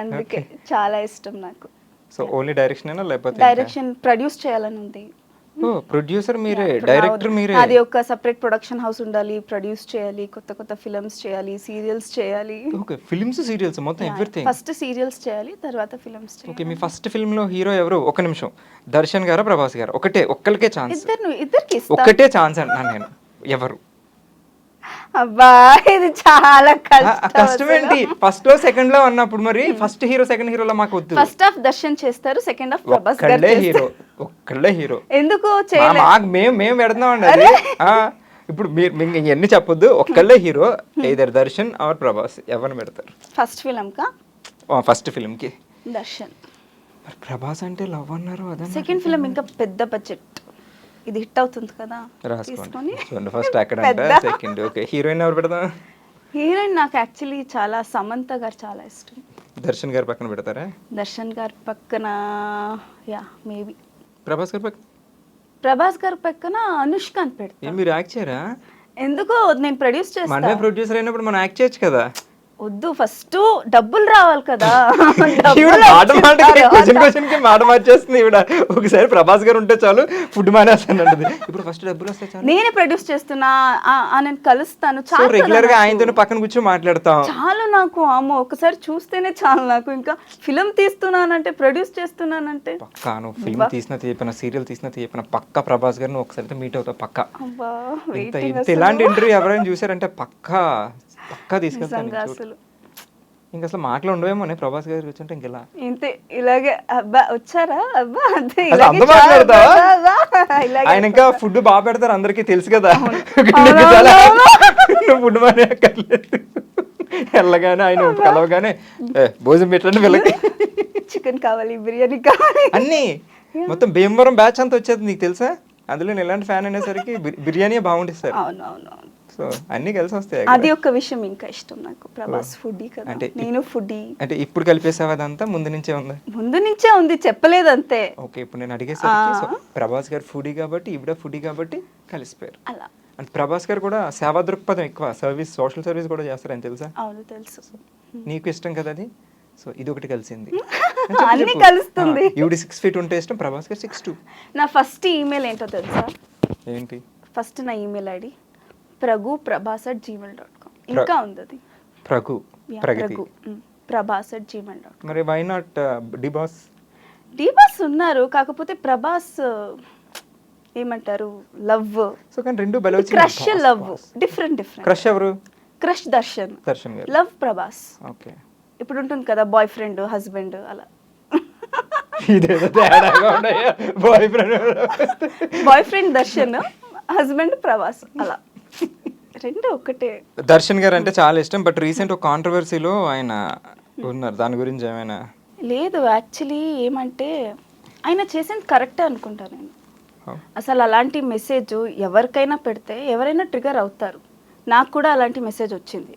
అందుకే చాలా ఇష్టం నాకు. సో ఓన్లీ డైరెక్షన్ లేకపోతే డైరెక్షన్ ప్రొడ్యూస్ చేయాలని ఉంది. ఓ ప్రొడ్యూసర్ మీరే, డైరెక్టర్ మీరే. అది ఒక సెపరేట్ ప్రొడక్షన్ హౌస్ ఉండాలి, ప్రొడ్యూస్ చేయాలి, కొత్త కొత్త ఫిల్మ్స్ చేయాలి, సీరియల్స్ చేయాలి. ఓకే, ఫిల్మ్స్ సీరియల్స్ మొత్తం ఎవ్రీథింగ్. ఫస్ట్ సీరియల్స్ చేయాలి, తర్వాత ఫిల్మ్స్ చేయాలి. ఓకే, మీ ఫస్ట్ ఫిల్మ్ లో హీరో ఎవరు? ఒక నిమిషం, దర్శన్ గారా ప్రభాస్ గారు? ఒక్కరికే ఛాన్స్, ఇద్దరికి ఒక్కటే ఛాన్స్ అంటున్నాను నేను. ఎవరు? అబ్బా ఇది చాలా కష్టమేంటి? ఫస్ట్ లో సెకండ్ లో అన్నప్పుడు మరి ఫస్ట్ హీరో సెకండ్ హీరోలో మాకు వద్దు. ఫస్ట్ హాఫ్ దర్శన్ చేస్తారు, సెకండ్ హాఫ్ ప్రభాస్ గారు హీరో. ఒక్కళ్ళే హీరో ఎందుకు మేము పెడుతున్నాం అండి అది. ఇప్పుడు మీరు ఎన్ని చెప్పొద్దు, ఒక్కళ్ళే హీరో, ఇద్దరు దర్శన్ ఆర్ ప్రభాస్, ఎవరిని పెడతారు ఫస్ట్ ఫిల్మ్ కా? ఫస్ట్ ఫిల్మ్ కి దర్శన్. ప్రభాస్ అంటే లవ్ అన్నారు, అదే సెకండ్ ఫిల్మ్ ఇంకా పెద్ద బడ్జెట్, ఇది హిట్ అవుతుంది కదా, రాసుకోండి. ఫస్ట్ అక్కడ సెకండ్. ఓకే, హీరోయిన్ ఎవరు పెడతాం? హీరోయిన్ నాకు యాక్చువల్లీ చాలా సమంత గారు చాలా ఇష్టం. దర్శన్ గారి పక్కన పెడతారా? దర్శన్ గారి పక్కన యా మేబీ. ప్రభాస్ గారి పక్కన? ప్రభాస్ గారి పక్కన అనుష్కాంత్ పెడతా. మీరు యాక్ట్ చేయరా? ఎందుకో నేను ప్రొడ్యూస్ చేస్తాను. మనమే ప్రొడ్యూసర్ అయినప్పుడు మనం యాక్ట్ చేయొచ్చు కదా. వద్దు, ఫస్ట్ డబ్బులు రావాలి కదా. క్వశ్చన్ కి మాట మార్చేస్తుంది ఇవిడ. ఒకసారి ప్రభాస్ గారు ఉంటే చాలు, ఫుడ్ మానేస్తాను అంటది. ఇప్పుడు ఫస్ట్ డబ్బులు వస్తే చాలు, నేనే ప్రొడ్యూస్ చేస్తున్నా, నేను కలుస్తాను, చాలు. రెగ్యులర్ గా ఆయనతో పక్కన కూర్చొని మాట్లాడతాం, చాలు నాకు. అమ్మో, ఒకసారి చూస్తేనే చాలు నాకు. ఇంకా ఫిల్మ్ తీస్తున్నానంటే, ప్రొడ్యూస్ చేస్తున్నానంటే పక్కా. నువ్వు ఫిల్మ్ తీసిన తీయపన, సీరియల్ తీసిన తీయపన, పక్కా ప్రభాస్ గారిని ఒకసారి మీట్ అవుతావు పక్కా. ఇలాంటి ఇంటర్వ్యూ ఎవరైనా చూసారంటే పక్కా తీసుకెళ్తాను. ఇంకా అసలు మాటలు ఉండవేమో ప్రభాస్ గారు కూర్చుంటే ఇంకెలా ఇంతే, ఇలాగే అబ్బా వచ్చారా అబ్బా అంతే ఆయన. ఇంకా ఫుడ్ బాగా పెడతారు, అందరికి తెలుసు కదా. ఫుడ్ మానే అక్కర్లేదు, వెళ్ళగానే ఆయన కలవగానే భోజనం పెట్టండి వీళ్ళకి, చికెన్ కావాలి, బిర్యానీ కావాలి, అన్ని మొత్తం భీమవరం బ్యాచ్ అంతా వచ్చేది. నీకు తెలుసా? అందులో నేను ఎలాంటి ఫ్యాన్ అనేసరికి బిర్యానీ బాగుంటుంది సార్. అవునవును, సో అన్ని కలిసి వస్తాయి. అది ఒక విషయం ఇంకా ఇష్టం నాకు, ప్రభాస్ ఫుడీ కదా, అంటే నేను ఫుడీ. అంటే ఇప్పుడు కలిపేసావు అదంతా? ముందు నుంచే ఉంది, చెప్పలేదు అంతే. ఓకే, ఇప్పుడు నేను అడిగేసరికి ప్రభాస్ గారు ఫుడీ కాబట్టి, ఈవిడ ఫుడీ కాబట్టి కలిసిపోయారు అలా. అంటే ప్రభాస్ గారు కూడా సేవా దృక్పథం ఎక్కువ, సర్వీస్, సోషల్ సర్వీస్ కూడా చేస్తారని తెలుసా? అవును తెలుసు. నీకు ఇష్టం కదా అది, సో ఇది ఒకటి కలిసింది. అన్ని కలుస్తుంది. ఈవిడ 6 feet ఉంటే ఇష్టం, ప్రభాస్ గారు 6'2". నా ఫస్ట్ ఈమెయిల్ ఏంటో తెలుసా? ఏంటి? ఫస్ట్ నా ఈమెయిల్ ఐడి pragu@gmail.com. ఇంకా ఉంది అది, ప్రభాస్@gmail.com. మరి వై నాట్ డిబాస్? డిబాస్ ఉన్నారు, కాకపోతే ప్రభాస్ ఏమంటారు, లవ్. సో కానీ రెండు బల వచ్చి క్రష్, లవ్ డిఫరెంట్. క్రష్ ఎవరు? క్రష్ దర్శన్ గారు, లవ్ ప్రభాస్. ఓకే, ఇప్పుడు ఉంటుంది కదా బాయ్ ఫ్రెండ్, హస్బెండ్, అలా. Boy friend Darshan, husband Prabhas, అలా రెండు ఒకటే. దర్శన్ గారు అంటే చాలా ఇష్టం, బట్ రీసెంట్ ఒక కాంట్రవర్సీలో ఆయన ఉన్నారు, దాని గురించి ఏమైనా? లేదు, యాక్చువల్లీ ఏమంటే ఆయన చేసింది కరెక్టే అనుకుంటా నేను. అసలు అలాంటి మెసేజ్ ఎవరికైనా పెడితే ఎవరైనా ట్రిగర్ అవుతారు. నాకు కూడా అలాంటి మెసేజ్ వచ్చింది.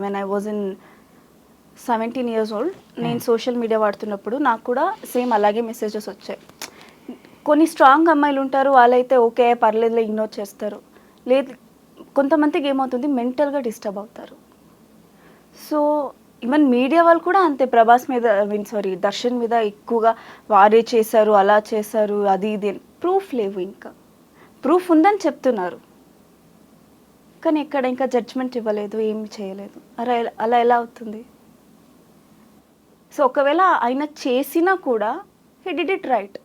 When I was in 17 years old, నేను సోషల్ మీడియా వాడుతున్నప్పుడు నాకు కూడా సేమ్ అలాగే మెసేజెస్ వచ్చాయి. కొన్ని స్ట్రాంగ్ అమ్మాయిలు ఉంటారు, వాళ్ళైతే ఓకే పర్లేదులే ఇగ్నోర్ చేస్తారు. లేదు, కొంతమందికి ఏమవుతుంది, మెంటల్గా డిస్టర్బ్ అవుతారు. సో ఈవెన్ మీడియా వాళ్ళు కూడా అంతే, ప్రభాస్ మీద దర్శన్ మీద ఎక్కువగా వారే చేశారు, అలా చేశారు, అది ఇది. ప్రూఫ్ లేవు, ఇంకా ప్రూఫ్ ఉందని చెప్తున్నారు, కానీ ఇక్కడ ఇంకా జడ్జ్మెంట్ ఇవ్వలేదు, ఏమి చేయలేదు. అలా ఎలా అవుతుంది? సో ఒకవేళ ఆయన చేసినా కూడా he did it right.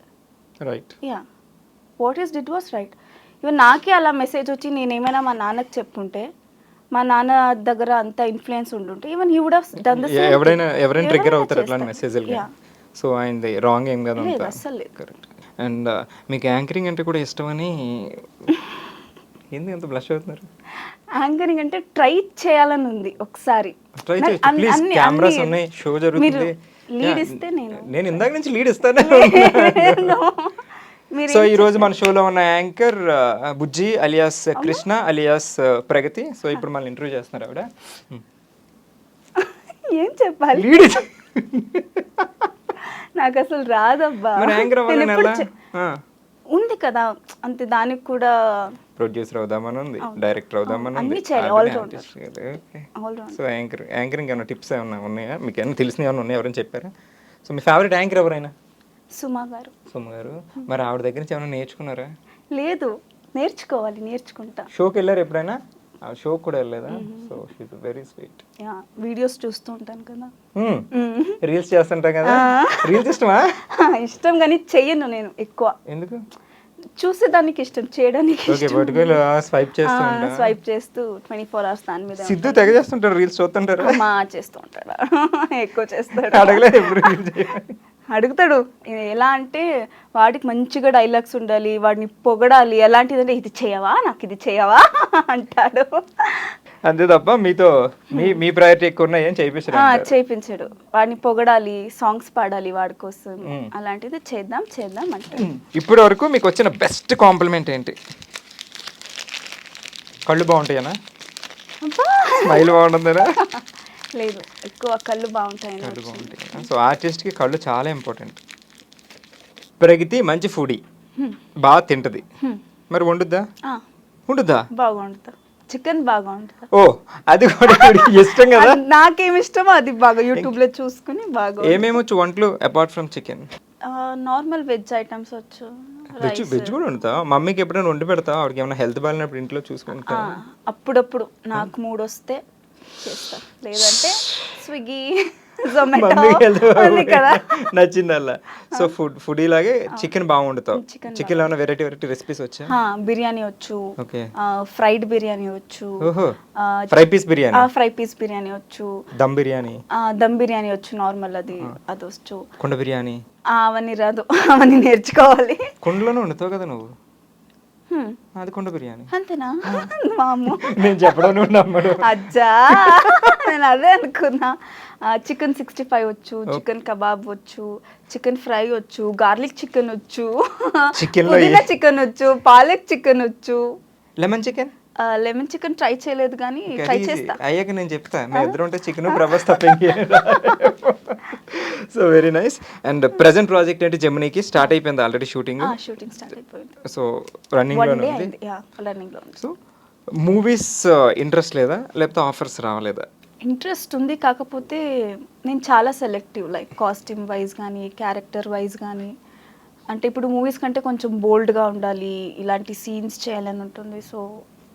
Yeah, what is did was right. Even నాకే అలా మెసేజ్ వచ్చి నేనేమైనా మా నాన్నకి చెప్పుంటే, మా నాన్న దగ్గర అంత ఇన్ఫ్లుయెన్స్ ఉండుంటే, even he would have done the same. ఎవరైనా ట్రిగ్గర్ అవుతారు అట్లాంటి మెసేజ్లు. సో ఆయనది రాంగ్ ఏం కదా అంతా. అసలు కరెక్ట్. అండ్ మీకు యాంకరింగ్ అంటే కూడా ఇష్టమని ఎందుకు ఎంత బ్లష్ అవుతున్నారు? యాంకరింగ్ అంటే ట్రై చేయాలని ఉంది ఒకసారి. ట్రై చేయండి ప్లీజ్, కెమెరాస్ ఉన్నాయి, షో జరుగుతుంది. లీడ్ ఇస్తే నేను ఇందాక నుంచి లీడ్ ఇస్తానే. మీరు సో ఈ రోజు మన షోలో ఉన్న యాంకర్ బుజ్జి అలియాస్ కృష్ణ అలియాస్ ప్రగతి. సో ఇప్పుడు మళ్ళీ ఇంటర్వ్యూ చేస్తున్నారు ఆవిడ. ఏం చెప్పాలి? లీడ్ నాకు అసలు రాదబ్బా. మరి యాంకర్ నేను ఎప్పుడు అవ్వాలని ఉంది కదా, అంతే. దానికి కూడా ప్రొడ్యూసర్ అవుదామని ఉంది, డైరెక్టర్ అవుదామని ఉంది. అన్ని చేయాలి, ఆల్ రౌండర్. సో యాంకరింగ్ ఏమైనా టిప్స్ ఏమైనా ఉన్నాయా మీకు? ఏమైనా తెలిసిన ఏమైనా ఉన్నాయా? ఎవరైనా చెప్పారా? సో మీ ఫేవరెట్ యాంకర్ ఎవరైనా? సుమా గారు. సుమ గారు. మరి ఆవిడ దగ్గర నుంచి ఏమైనా నేర్చుకున్నారా? లేదు, నేర్చుకోవాలి, నేర్చుకుంటా. షోకి వెళ్ళారు ఎప్పుడైనా? ఆ షో కూడా వెళ్ళలేదా? So she's very sweet. Videos చూస్తూ ఉంటాను కదా, రీల్స్ చేస్తుంటాం కదా. రీల్స్ ఇష్టమా? ఇష్టం, కానీ చెయ్యను నేను ఎక్కువ. ఎందుకు? చూసేదానికి ఇష్టం, చేయడానికి ఓకే, పట్టుకోవాలి స్వైప్ చేస్తూ ఉంటా. స్వైప్ చేస్తూ 24 hours దాని మీద. సిద్ధు తెగ చేస్తుంటారు రీల్స్, చూస్తుంటారు. మా చేస్తూ ఉంటాడు, ఎక్కువ చేస్తాడు. అడగలేదు ఎప్పుడు రీల్స్ చేయాలి. అడుగుతాడు. ఎలా అంటే వాడికి మంచిగా డైలాగ్స్ ఉండాలి, వాడిని పొగడాలి. ఎలాంటిదంటే ఇది చేయవా, నాకు ఇది చేయవా అంటాడు. అంతే తప్ప మీతో మీ ప్రయారిటీ ఎక్కువ ఉన్నాయి ఏం చేయించాడు. వాడిని పొగడాలి, సాంగ్స్ పాడాలి వాడి కోసం. అలాంటిది చేద్దాం చేద్దాం అంటే. ఇప్పటి వరకు మీకు వచ్చిన బెస్ట్ కాంప్లిమెంట్ ఏంటి? కళ్ళు బాగుంటాయనా? స్మైల్ బాగుంటుందా? లేదు, ఎక్కువ కళ్ళు బాగుంటాయి. కళ్ళు బాగుంటాయి. సో ఆర్టిస్ట్కి కళ్ళు చాలా ఇంపార్టెంట్. ప్రగతి మంచి ఫుడీ, బాగా తింటది. మరి వండుద్దా? వండుద్దా? బాగా వండుతా. చికెన్ బాగా వండుతా. ఓ, అది కూడా ఇష్టం కదా. నాకేమి ఇష్టమో అది బాగా యూట్యూబ్ లో చూసుకుని బాగా. ఏమేమి వచ్చు వంటలు apart from chicken? Normal veg items వచ్చు. వెజ్ కూడా వండుతా? మమ్మీకి ఎప్పుడైనా వండి పెడతా? ఆవిడకి ఏమైనా హెల్త్ బాగాలేనప్పుడు ఇంట్లో చూసుకుంటా? అప్పుడప్పుడు నాకు మూడ్ వస్తే చేస్తా, లేదంటే స్విగ్గీ, జొమాటో కదా. నచ్చిందల్లా. సో ఫుడ్ ఇలాగే చికెన్ బాగా వండుతావు. చికెన్ ఏమైనా వెరైటీ రెసిపీస్ వచ్చా? బిర్యానీ వచ్చు, ఫ్రైడ్ బిర్యానీ వచ్చు, ఫ్రై పీస్ బిర్యానీ వచ్చు, దమ్ బిర్యానీ వచ్చు, నార్మల్ అది వచ్చు. కుండ బిర్యానీ అవన్నీ రాదు, అవన్నీ నేర్చుకోవాలి. కుండలోనే వండుతావు కదా నువ్వు? అది కుండ బిర్యానీ అంతేనా? మాము నేను చెప్పడం నువ్వు నమ్మడు. అజ్జా, నేను అదే అనుకున్నా. చికెన్ 65 వచ్చు, చికెన్ కబాబ్ వచ్చు, చికెన్ ఫ్రై వచ్చు, గార్లిక్ చికెన్ వచ్చు, పుదీనా చికెన్ వచ్చు, పాలక్ చికెన్ వచ్చు, లెమన్ చికెన్ ట్రై చేయలేదు కానీ ట్రై చేస్తా. అయ్యాక నేను చెప్తా. మీ ఇద్దరు ఉంటే చికెన్ ప్రభాస్ తప్ప. So very nice. And present project ఏంటి? జెమినీకి స్టార్ట్ అయిపోయింది ఆల్రెడీ షూటింగ్? స్టార్ట్ అయిపోయింది. సో రన్నింగ్ లో ఉంది. సో మూవీస్ ఇంట్రెస్ట్ లేదా, లేకపోతే ఆఫర్స్ రావలేదా? ఇంట్రెస్ట్ ఉంది, కాకపోతే నేను చాలా సెలెక్టివ్. లైక్ కాస్ట్యూమ్ వైజ్ కానీ, క్యారెక్టర్ వైజ్ కానీ. అంటే ఇప్పుడు మూవీస్ కంటే కొంచెం బోల్డ్గా ఉండాలి, ఇలాంటి సీన్స్ చేయాలని ఉంటుంది. సో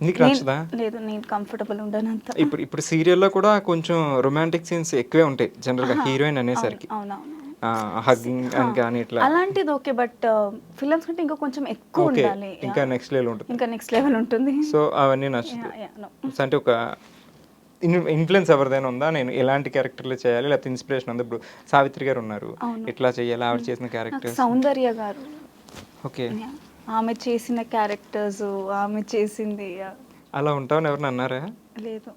నీకు నచ్చదా? లేదు, నేను కంఫర్టబుల్ ఉండను అంత. ఇప్పుడు సీరియల్లో కూడా కొంచెం రొమాంటిక్ సీన్స్ ఎక్కువే ఉంటాయి జనరల్ గా హీరోయిన్ అనేసరికి. హగ్గింగ్ అని కానీ ఇట్లా అలాంటిది ఓకే, బట్ ఫిల్మ్స్ కంటే ఇంకా కొంచెం ఎక్కువ ఉండాలి. ఇంకా నెక్స్ట్ లెవెల్ ఉంటుంది. సో అవన్నీ నచ్చుతుంది. అంటే ఒక ఇన్ఫ్లుయెన్స్ ఎవరిదైనా ఉందా? నేను ఎలాంటి క్యారెక్టర్లు చేయాలి, లేకపోతే ఇన్స్పిరేషన్ ఉందా? ఇప్పుడు సావిత్రి గారు ఉన్నారు, ఇట్లా చేయాలి ఆవిడ చేసిన క్యారెక్టర్. సౌందర్య గారు, ఓకే, ఆమె చేసిన క్యారెక్టర్స్, ఆమె చేసింది. అలా ఉంటావని ఎవరిని అన్నారా? లేదు,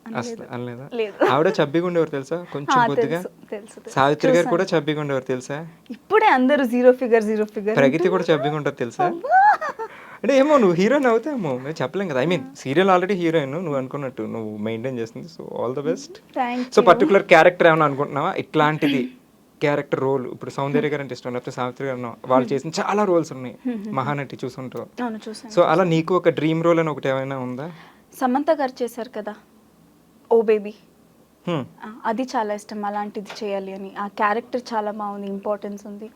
అనలేదా? ఆవిడ చబ్బిగా ఉండేవారు తెలుసా? కొంచెం కొద్దిగా. సావిత్రి గారు కూడా చబ్బిగా ఉండేవారు తెలుసా? ఇప్పుడే అందరూ జీరో ఫిగర్. ప్రగతి కూడా చబ్బిగా ఉంటారు తెలుసా? అంటే ఏమో నువ్వు హీరోయిన్ అవుతాయేమో, మేము చెప్పలేం కదా. I mean serial already heroine, నువ్వు అనుకున్నట్టు నువ్వు మెయింటైన్ చేస్తుంది. So all the best. So particular character ఏమైనా అనుకుంటున్నావా ఇట్లాంటిది? క్యారెక్టర్ రోల్ ఇప్పుడు సౌందర్య గారు అంటే ఇష్టం, లేకపోతే సావిత్రి గారు వాళ్ళు చేసిన చాలా రోల్స్ ఉన్నాయి, మహానటి చూసుంటావు. సో అలా నీకు ఒక డ్రీమ్ రోల్ అని ఒకటి ఏమైనా ఉందా? సమంత గారు చేశారు కదా ఓ బేబీ, అది చాలా ఇష్టం. అలాంటిది చేయాలి అని. ఆ క్యారెక్టర్ చాలా బాగుంది, ఇంపార్టెన్స్ ఉంది.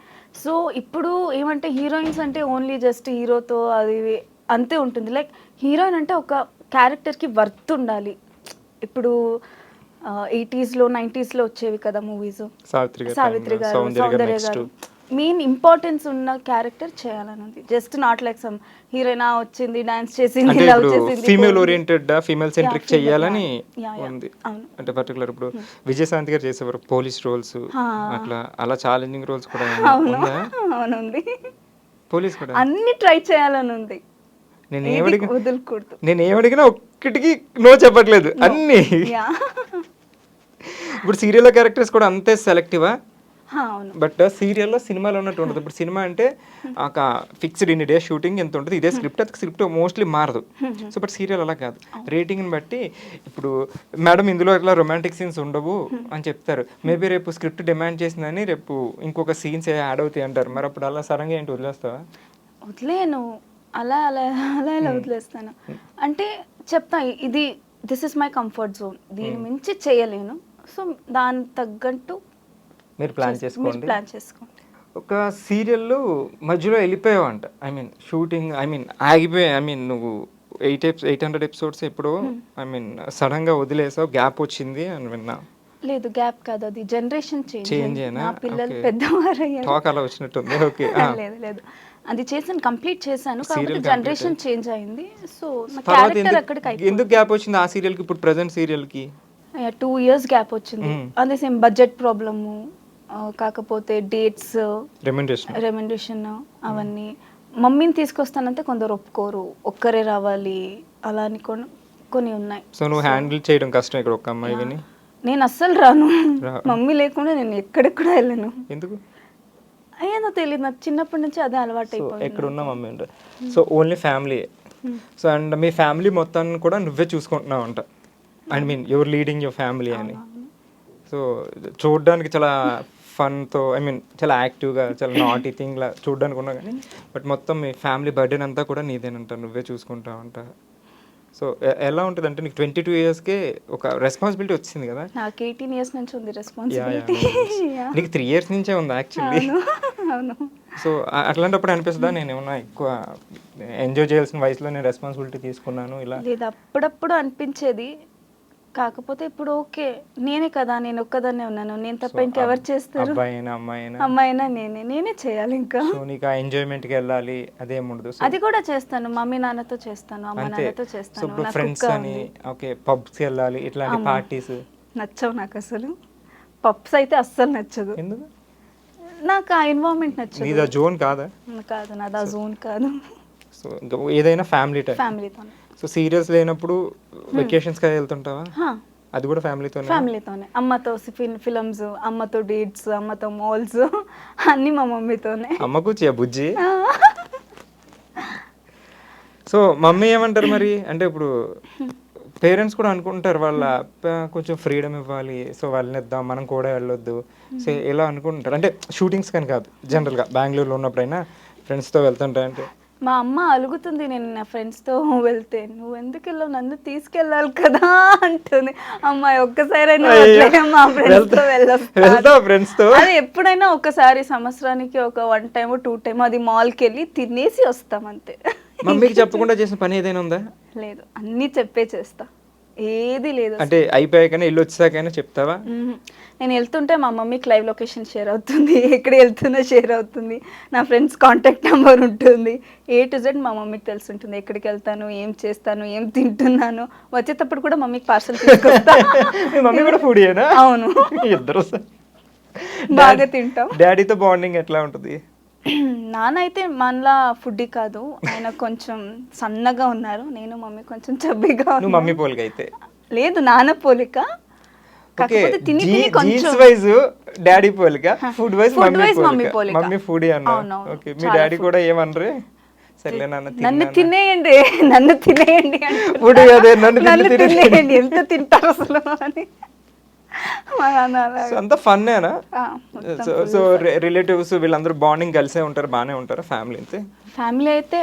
సో ఇప్పుడు ఏమంటే హీరోయిన్స్ అంటే ఓన్లీ జస్ట్ హీరోతో అది అంతే ఉంటుంది. లైక్ హీరోయిన్ అంటే ఒక క్యారెక్టర్కి వర్త్ ఉండాలి. ఇప్పుడు 80s లో 90s లో వచ్చేవి కదా మూవీస్, సావిత్రి గారు, సౌందర్య గారు, మెయిన్ ఇంపార్టెన్స్ ఉన్న క్యారెక్టర్ చేయాలని ఉంది. Just not like some heroine వచ్చింది, డాన్స్ చేసింది, లవ్ చేసింది. ఫీమేల్ ఓరియంటెడ్, ఫీమేల్ సెంట్రిక్ చేయాలని ఉంది. అంటే పర్టికులర్ ఇప్పుడు విజయశాంతి గారు చేసేవారు పోలీస్ రోల్స్, అట్లా అలా ఛాలెంజింగ్ రోల్స్ కూడా ఉందా? అవునుంది, పోలీస్ కూడా అన్ని ట్రై చేయాలని ఉంది. నేను ఏమడిగినా ఒక్కటికి నో చెప్పట్లేదు అన్ని. ఇప్పుడు సీరియల్ క్యారెక్టర్స్ కూడా అంతే సెలెక్టివా? అవును. బట్ సీరియల్లో సినిమాలో ఉన్నట్టు ఉంటుంది. ఇప్పుడు సినిమా అంటే ఒక ఫిక్స్డ్ ఇన్ని డేస్ షూటింగ్ ఎంత ఉంటుంది, ఇదే స్క్రిప్ట్, అది స్క్రిప్ట్ మోస్ట్లీ మారదు. సో బట్ సీరియల్ అలా కాదు, రేటింగ్ని బట్టి ఇప్పుడు మేడం ఇందులో ఇట్లా రొమాంటిక్ సీన్స్ ఉండవు అని చెప్తారు. మేబీ రేపు స్క్రిప్ట్ డిమాండ్ చేసిందని రేపు ఇంకొక సీన్స్ యాడ్ అవుతాయి అంటారు. మరి అప్పుడు అలా సడన్గా ఏంటి వదిలేస్తావా? వదిలేను, అలా అలా అలా ఇలా వదిలేస్తాను. అంటే చెప్తా, ఇది this is my comfort zone, దీని మించి చేయలేను, సో దానికి తగ్గట్టు మీరు ప్లాన్ చేసుకోండి. ప్లాన్ చేసుకోండి. ఒక సీరియల్లో మధ్యలో వెళ్ళిపోయావు అంట, I mean shooting, I mean ఆగిపోయాయి, ఐ మీన్ నువ్వు 800 ఎపిసోడ్స్ ఎప్పుడో ఐ మీన్ సడన్గా వదిలేసావు, గ్యాప్ వచ్చింది అని విన్నా. లేదు, గ్యాప్ కాదు, అది జనరేషన్ చేంజ్. అయినా నా పిల్లలు పెద్దవారు అయ్యారు. టాక్ అలా వచ్చినట్టుంది. ఓకే. లేదు లేదు, అది చేసాను, కంప్లీట్ చేశాను, కాకపోతే జనరేషన్ చేంజ్ అయింది. సో నా తర్వాత క్యారెక్టర్ అక్కడికి ఎందుకు గ్యాప్ వచ్చింది ఆ సీరియల్కి ఇప్పుడు ప్రెసెంట్ సీరియల్కి? 2 years గ్యాప్ వచ్చింది. అదే సేమ్ బడ్జెట్ ప్రాబ్లము, కాకపోతే డేట్స్, రెమ్యునరేషన్ అవన్నీ. మమ్మీని తీసుకొస్తానంటే కొందరు ఒప్పుకోరు, ఒక్కరే రావాలి, అలా అని కొన్ని ఉన్నాయి. సో నువ్వు హ్యాండిల్ చేయడం కష్టం ఇక్కడ ఒక అమ్మాయిని? నేను అస్సలు రాను, మమ్మీ లేకుండా నేను ఎక్కడికి కూడా వెళ్ళను. ఎందుకు? ఏదో తెలియదు, నాకు చిన్నప్పటి నుంచి అదే అలవాటు అయిపోయింది. ఎక్కడ ఉన్నా మమ్మీ ఉంటారు. So only family. So and me family మొత్తాన్ని కూడా నువ్వే చూసుకుంటున్నావు అంట, I mean your leading your family అని. సో చూడడానికి చాలా ఫన్తో, ఐ మీన్ చాలా యాక్టివ్గా, చాలా నాటీ థింగ్లా చూడడానికి ఉన్నా కానీ బట్ మొత్తం మీ ఫ్యామిలీ బర్డెన్ అంతా కూడా నీదేనంట, నువ్వే చూసుకుంటావు అంట. సో ఎలా ఉంటుంది అంటే నీకు 22 yearsకే ఒక రెస్పాన్సిబిలిటీ వచ్చింది కదా? నాకు 18 years నుంచి ఉంది రెస్పాన్సిబిలిటీ. నీకు 3 years నుంచే ఉంది యాక్చువల్లీ. అవును. సో అట్లాంటప్పుడు అనిపిస్తుందా నేను ఏమన్నా ఎక్కువ ఎంజాయ్ చేయాల్సిన వయసులో నేను రెస్పాన్సిబిలిటీ తీసుకున్నాను ఇలా? లేదు, అప్పుడప్పుడు అనిపించేది, కాకపోతే ఇప్పుడు ఓకే, నేనే కదా, నేను ఒక్కదాన్నే ఉన్నాను, నేను తప్ప ఇంకెవరు చేస్తారు? అమ్మాయినా నేనే చేయాలి ఇంకా. సో నీకు ఆ ఎంజాయ్మెంట్కి వెళ్ళాలి అదేముండదు? అది కూడా చేస్తాను, మమ్మీ నాన్నతో చేస్తాను, అమ్మ నాన్నతో చేస్తాను. సో ఫ్రెండ్స్ అని ఓకే పబ్స్కి వెళ్ళాలి, ఇట్లాంటి పార్టీస్ నచ్చవు నాకు అసలు. పబ్స్ అయితే అస్సలు నచ్చదు. ఎందుకు? నాకు ఆ ఎన్వైరన్మెంట్ నచ్చదు. నీదా జోన్ కాదా? కాదు, నాది ఆ జోన్ కాదు. సో ఏదైనా ఫ్యామిలీతో. సో సీరియల్స్ లేనప్పుడు వెకేషన్స్కి వెళ్తుంటావా? అది కూడా ఫ్యామిలీతోనే. అమ్మతో ఫిల్మ్స్, అమ్మతో డేట్స్, అమ్మతో మాల్స్, అన్ని మా మమ్మీతోనే. అమ్మకు బుజ్జి. సో మమ్మీ ఏమంటారు మరి? అంటే ఇప్పుడు పేరెంట్స్ కూడా అనుకుంటారు వాళ్ళ కొంచెం ఫ్రీడమ్ ఇవ్వాలి, సో వాళ్ళని ఇద్దాం, మనం కూడా వెళ్ళొద్దు, సో ఇలా అనుకుంటారు. అంటే షూటింగ్స్ కానీ కాదు, జనరల్గా బెంగళూరులో ఉన్నప్పుడైనా ఫ్రెండ్స్తో వెళ్తుంటారంటే. మా అమ్మ అలుగుతుంది నేను నా ఫ్రెండ్స్తో వెళ్తే, నువ్వు ఎందుకు వెళ్ళావు, నన్ను తీసుకెళ్ళాలి కదా అంటుంది. అమ్మాయి ఒక్కసారైనా మా ఫ్రెండ్స్తో వెళ్ళొస్తా. అది ఎప్పుడైనా ఒకసారి, సంవత్సరానికి ఒక 1 time 2 time అది మాల్కి వెళ్ళి తినేసి వస్తాం అంతే. మమ్మీకి చెప్పకుండా చేసిన పని ఏదైనా ఉందా? లేదు, అన్నీ చెప్పే చేస్తా, ఏది లేదు. అంటే అయిపోయాకనే ఇల్లు వచ్చాకైనా చెప్తావా? నేను వెళ్తుంటే మా మమ్మీకి లైవ్ లొకేషన్ షేర్ అవుతుంది, ఎక్కడ వెళ్తున్నా షేర్ అవుతుంది, నా ఫ్రెండ్స్ కాంటాక్ట్ నెంబర్ ఉంటుంది, A to Z మా మమ్మీకి తెలిసి ఉంటుంది, ఎక్కడికి వెళ్తాను, ఏం చేస్తాను, ఏం తింటున్నాను. వచ్చేటప్పుడు కూడా మమ్మీకి పార్సల్ తీసుకొస్తా. మమ్మీ కూడా ఫుడీయేనా? అవును, ఇద్దరు బాగా తింటాం. డాడీతో బాండింగ్ ఎట్లా ఉంటుంది? నాన్న అయితే మనలా ఫుడ్డీ కాదు, ఆయన కొంచెం సన్నగా ఉన్నారు, నేను మమ్మీ కొంచెం చబ్బీగా. మమ్మీ పోలిక అయితే లేదు, నాన్న పోలిక, కాకపోతే తిని కొంచెం వైజ్ డాడీ పోలిక, ఫుడ్ వైజ్ మమ్మీ పోలిక. మమ్మీ ఫుడీ అన్న. ఓకే, మీ డాడీ కూడా ఏమనరే? సర్లే నన్ను తినేయండి, నన్ను తినేయండి ఫుడ్ అదే, నన్ను తినేయండి, ఎంత తింటారు అసలు అని. అంత ఫన్నేనా? సో రిలేటివ్స్ వీళ్ళందరూ బాండింగ్ కలిసే ఉంటారు, బాగానే ఉంటారు ఫ్యామిలీ అయితే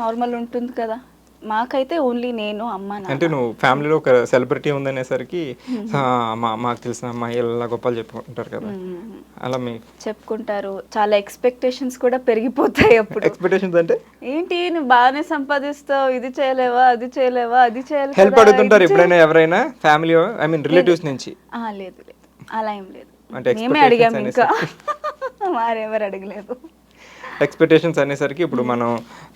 నార్మల్ ఉంటుంది కదా. మాకైతే ఓన్లీ నేను, అమ్మ. అంటే నువ్వు ఫ్యామిలీలో ఒక సెలబ్రిటీ ఉందనేసరికి మాకు తెలిసిన అమ్మాయి ఇలా గొప్పలు చెప్పుకుంటారు కదా, అలా మీ చెప్పుకుంటారు. చాలా ఎక్స్పెక్టేషన్స్ కూడా పెరిగిపోతాయి అప్పుడు. ఎక్స్పెక్టేషన్స్ అంటే ఏంటి, నువ్వు బాగానే సంపాదిస్తావు, ఇది చేయలేవా, అది చేయలేవా, అది చేయలేవా, హెల్ప్ అడుగుతుంటారు ఎప్పుడైనా ఎవరైనా ఫ్యామిలీ, ఐ మీన్ రిలేటివ్స్ నుంచి? లేదు లేదు, అలా ఏం లేదు, అంటే మేమే అడిగాము, ఇంకా వారెవరు అడగలేదు. ఎక్స్పెక్టేషన్స్ అనేసరికి ఇప్పుడు మనం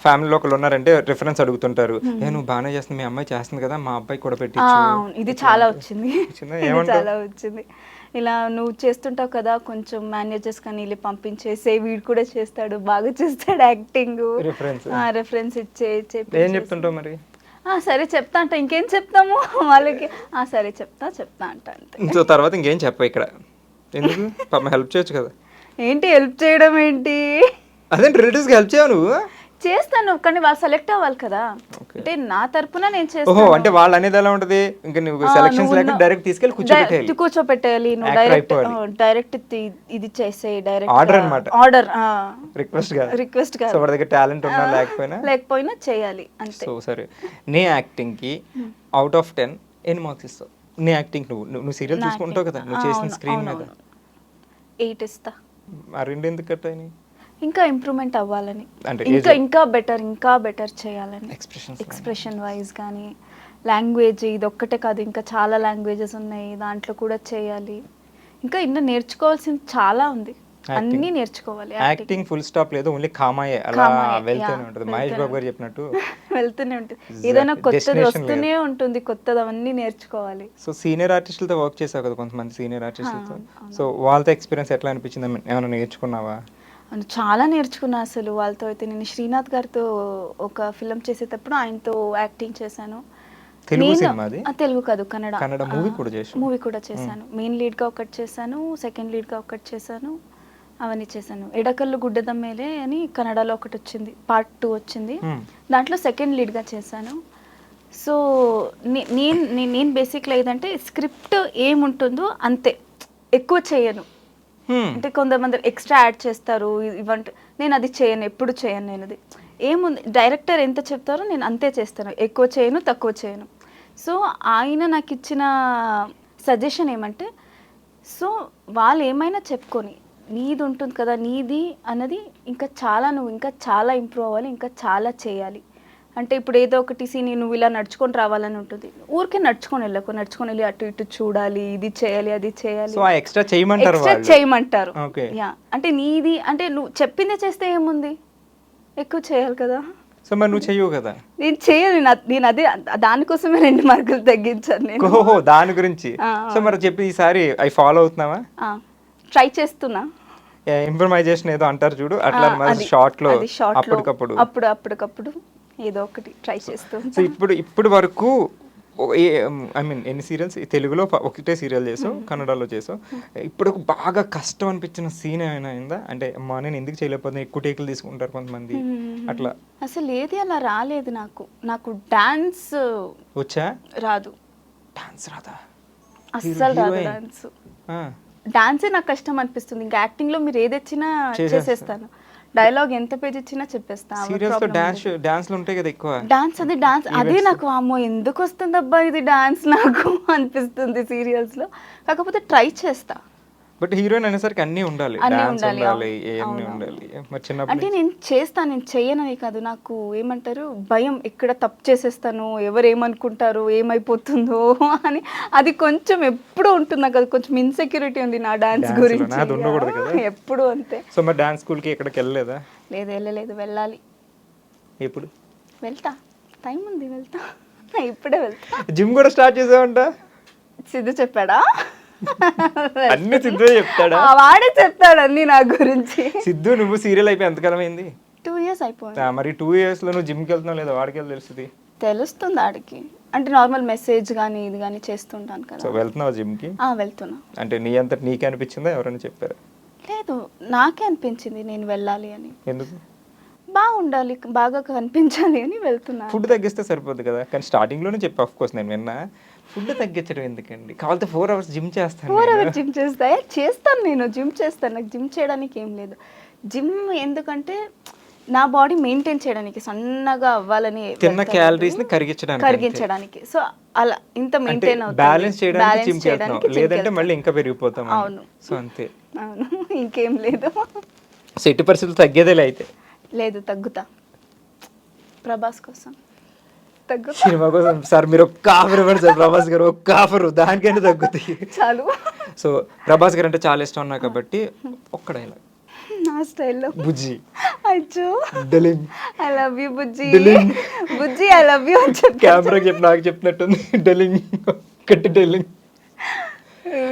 ఫ్యామిలీలో ఒకళ్ళు ఉన్నారంటే రిఫరెన్స్ అడుగుతుంటారు, నువ్వు బాగానే చేస్తుంది, మీ అమ్మాయి చేస్తుంది కదా, మా అబ్బాయి కూడా పెట్టించు. ఇది చాలా వచ్చింది, చాలా వచ్చింది. ఇలా నువ్వు చేస్తుంటావు కదా, కొంచెం మేనేజర్స్ కానీ వెళ్ళి పంపించేసే, వీడు కూడా చేస్తాడు, బాగా చేస్తాడు యాక్టింగ్, రెఫరెన్స్ ఇచ్చే. ఏం చెప్తుంటావు మరి? సరే చెప్తా అంట, ఇంకేం చెప్తాము వాళ్ళకి, సరే చెప్తా అంట అంతే. సో తర్వాత ఇంకేం చెప్ప ఇక్కడ ఎందుకు, పాపం హెల్ప్ చేయొచ్చు కదా. ఏంటి హెల్ప్ చేయడం ఏంటి? అదే రిలేటివ్స్కి హెల్ప్ చేయవు నువ్వు? చేస్తాను, కానీ వాళ్ళు సెలెక్ట్ అవ్వాలి కదా. అంటే నా తరపున నేను ఓహో, చేస్తాను. అంటే వాళ్ళు అనేది ఎలా ఉంటది, ఇంకా నువ్వు సెలక్షన్స్ లేక డైరెక్ట్ తీసుకెళ్ళి కూర్చోపెట్టాలి. నువ్వు డైరెక్ట్ ఇది చేసేయి, డైరెక్ట్ ఆర్డర్ అన్నమాట. ఆర్డర్, రిక్వెస్ట్ కాదు. సో వాడి దగ్గర టాలెంట్ ఉన్నా లేకపోయినా చేయాలి అంతే. సో సరే, నీ యాక్టింగ్ కి అవుట్ ఆఫ్ 10 ఎన్ని మార్క్స్ ఇస్తావు? నీ యాక్టింగ్ నువ్వు సీరియల్ చూసుకుంటావు కదా, నువ్వు చేసిన స్క్రీన్ మీద 8 ఇస్తా. ఆ రెండు ఎందుకు కట్ అయినాయి? ఇంకా ఇంప్రూవ్మెంట్ అవ్వాలని, అంటే ఇంకా బెటర్ చేయాలని. ఎక్స్ప్రెషన్ వైజ్ కానీ, లాంగ్వేజ్ ఇది ఒక్కటే కాదు, ఇంకా చాలా లాంగ్వేజెస్ ఉన్నాయి, దాంట్లో కూడా చేయాలి. ఇంకా ఇంకా నేర్చుకోవాల్సింది చాలా ఉంది, అన్నీ నేర్చుకోవాలి. యాక్టింగ్ ఫుల్ స్టాప్ లేదు, ఓన్లీ కామాయే అలా వెళ్తూనే ఉంటుంది. మహేష్ బాబు గారు చెప్పినట్టు వెళ్తూనే ఉంటుంది, ఏదైనా కొత్తది వస్తూనే ఉంటుంది, కొత్తది అవన్నీ నేర్చుకోవాలి. సో సీనియర్ ఆర్టిస్టులతో వర్క్ చేసావు కదా, కొంతమంది సీనియర్ ఆర్టిస్టులతో. సో వాళ్ళతో ఎక్స్పీరియన్స్ ఎట్లా అనిపించింది? ఏమైనా నేర్చుకున్నావా? చాలా నేర్చుకున్నా అసలు వాళ్ళతో. అయితే నేను శ్రీనాథ్ గారితో ఒక ఫిల్మ్ చేసేటప్పుడు ఆయనతో యాక్టింగ్ చేశాను. తెలుగు కాదు, కన్నడ మూవీ కూడా చేశాను. మెయిన్ లీడ్గా ఒకటి చేశాను, సెకండ్ లీడ్గా ఒకటి చేశాను, అవన్నీ చేశాను. ఎడకల్లు గుడ్డదమ్మేలే అని కన్నడలో ఒకటి వచ్చింది, పార్ట్ 2 వచ్చింది, దాంట్లో సెకండ్ లీడ్గా చేశాను. సో నేను బేసిక్గా ఏదంటే స్క్రిప్ట్ ఏముంటుందో అంతే, ఎక్కువ చేయను. అంటే కొంతమంది ఎక్స్ట్రా యాడ్ చేస్తారు ఇవంటే, నేను అది చేయను, ఎప్పుడు చేయను. నేను అది ఏముంది, డైరెక్టర్ ఎంత చెప్తారో నేను అంతే చేస్తాను, ఎక్కువ చేయను, తక్కువ చేయను. సో ఆయన నాకు ఇచ్చిన సజెషన్ ఏమంటే, సో వాళ్ళు ఏమైనా చెప్పుకొని నీది ఉంటుంది కదా, నీది అన్నది ఇంకా చాలా, నువ్వు ఇంకా చాలా ఇంప్రూవ్ అవ్వాలి, ఇంకా చాలా చేయాలి. అంటే ఇప్పుడు ఏదో ఒకటి సీన్ నువ్వు ఇలా నడుచుకొని రావాలని ఉంటుంది, ఊరికే నడుచుకొని వెళ్ళి అటు ఇటు చూడాలి, ఇది చేయాలి, అది చేయాలి, ఎక్స్ట్రా చేయమంటారు. యా, అంటే నీది అంటే నువ్వు చెప్పిందే చేస్తే ఏముంది, ఎక్కువ చేయాలి కదా. సో మరి నువ్వు చెయ్యవు కదా? నేను చేయను, నేను అదే దానికోసమే 2 మార్కులు తగ్గించాను నేను. ఓహో, దాని గురించి. సో మరి చెప్పి ఈసారి అవి ఫాలో అవుతున్నావా? ట్రై చేస్తున్నా. ఇంప్రమైజేషన్ ఏదో అంటారు చూడు, అట్లా షార్ట్ లో అప్పటికప్పుడు ఏదో ఒకటి ట్రై చేస్తూ. సో ఇప్పుడు వరకు ఐ మీన్ ఎన్ని సీరియల్స్? తెలుగులో ఒకటే సీరియల్ చేసావు, కన్నడలో చేసావు. ఇప్పుడు బాగా కష్టం అనిపించిన సీన్ ఏమైనా అయిందా? అంటే అమ్మా నేను ఎందుకు చేయలేకపోతే, ఎక్కువ టేకులు తీసుకుంటారు కొంతమంది, అట్లా అసలు ఏది అలా రాలేదు నాకు. డాన్స్ వచ్చా? రాదు. డాన్స్ రాదా? అస్సలు రాదు. డాన్సే నాకు కష్టం అనిపిస్తుంది. ఇంకా యాక్టింగ్ లో మీరు ఏది ఇచ్చినా చేసేస్తాను, డైలాగ్ ఎంత పేజ్ ఇచ్చినా చెప్పేస్తా. డాన్స్ ఉంటాయి కదా ఎక్కువ, డాన్స్ అదే నాకు అమ్మో ఎందుకు వస్తుంది అబ్బా ఇది డాన్స్ నాకు అనిపిస్తుంది సీరియల్స్ లో. కాకపోతే ట్రై చేస్తా. బట్ హీరోయిన్ అనేసరికి అన్నీ ఉండాలి, అంటే నేను చేస్తాను, నేను చెయ్యనని కాదు, నాకు ఏమంటారు భయం, ఎక్కడ తప్పు చేసేస్తాను, ఎవరు ఏమనుకుంటారు, ఏమైపోతుందో అని, అది కొంచెం ఎప్పుడు ఉంటుంది నాకు. అది కొంచెం ఇన్సెక్యూరిటీ ఉంది నా డాన్స్ గురించి, ఎప్పుడు అంతే. సో మరి డాన్స్ స్కూల్ కి ఎక్కడికి వెళ్ళలేదా? లేదు, వెళ్ళలేదు, వెళ్ళాలి. ఎప్పుడు వెళ్తా? టైం ఉంది, వెళ్తా, ఇప్పుడే వెళ్తా. జిమ్ కూడా స్టార్ట్ చేసావంట, సిద్ధు చెప్పాడా? అన్ని సిద్ధు చెప్తాడా? వాడే చెప్తాడు అన్ని నా గురించి. సిద్ధు నువ్వు సీరియల్ అయిపోయి ఎంతకాలం అయింది? 2 years అయిపోయింది. మరి 2 years లో నువ్వు జిమ్కి వెళ్తున్నావు లేదా? వాడికి తెలుస్తుంది ఆడికి, అంటే నార్మల్ మెసేజ్ కానీ ఇది కానీ చేస్తుంటాను కదా. సో వెళ్తున్నావు జిమ్కి? వెళ్తున్నా. అంటే నీ అంత నీకే అనిపించిందా, ఎవరైనా చెప్పారా? లేదు, నాకే అనిపించింది నేను వెళ్ళాలి అని. ఎందుకు? బాగుండాలి, బాగా కనిపించాలి అని వెళ్తున్నా. ఫుడ్ తగ్గిస్తే సరిపోద్ది కదా. కానీ స్టార్టింగ్ లోనే చెప్పి ఆఫ్ కోర్స్ నేను విన్నా, ఫుడ్ తగ్గించడం ఎందుకండి, కావాలంటే 4 hours జిమ్ చేస్తాను. 4 hours జిమ్ చేస్తాను నేను, జిమ్ చేస్తాను. నాకు జిమ్ చేయడానికి ఏం లేదు. జిమ్ ఎందుకంటే నా బాడీ మెయింటైన్ చేయడానికి, సన్నగా అవ్వాలని, తిన్న క్యాలరీస్ ని కరిగించడానికి. సో అలా ఇంత మెయింటైన్ అవుతుంది, బ్యాలెన్స్ చేయడానికి జిమ్ చేస్తాను, లేదంటే మళ్ళీ ఇంకా పెరిగిపోతాం. అవును. సో అంతే. అవును, ఇంకేం లేదు. సో ఎట్టి పరిస్థితులు తగ్గేదేలే అయితే? లేదు, తగ్గుతా. ప్రభాస్ కోసం తగ్గుతా. సినిమా కోసం సార్ మీరు ఒక్క ఆఫర్ ఇవ్వండి సార్, ప్రభాస్ గారు ఒక్క ఆఫర్, దానికైనా తగ్గుతాయి చాలు. సో ప్రభాస్ గారు అంటే చాలా ఇష్టం ఉన్నా కాబట్టి ఒక్క డైలాగ్ నా స్టైల్లో. బుజ్జి అచ్చో డలింగ్, ఐ లవ్ యూ బుజ్జి, బుజ్జి ఐ లవ్ యూ అని చెప్పి కెమెరాకి చెప్పి నాకు చెప్పినట్టుంది. డలింగ్, కట్టి డలింగ్.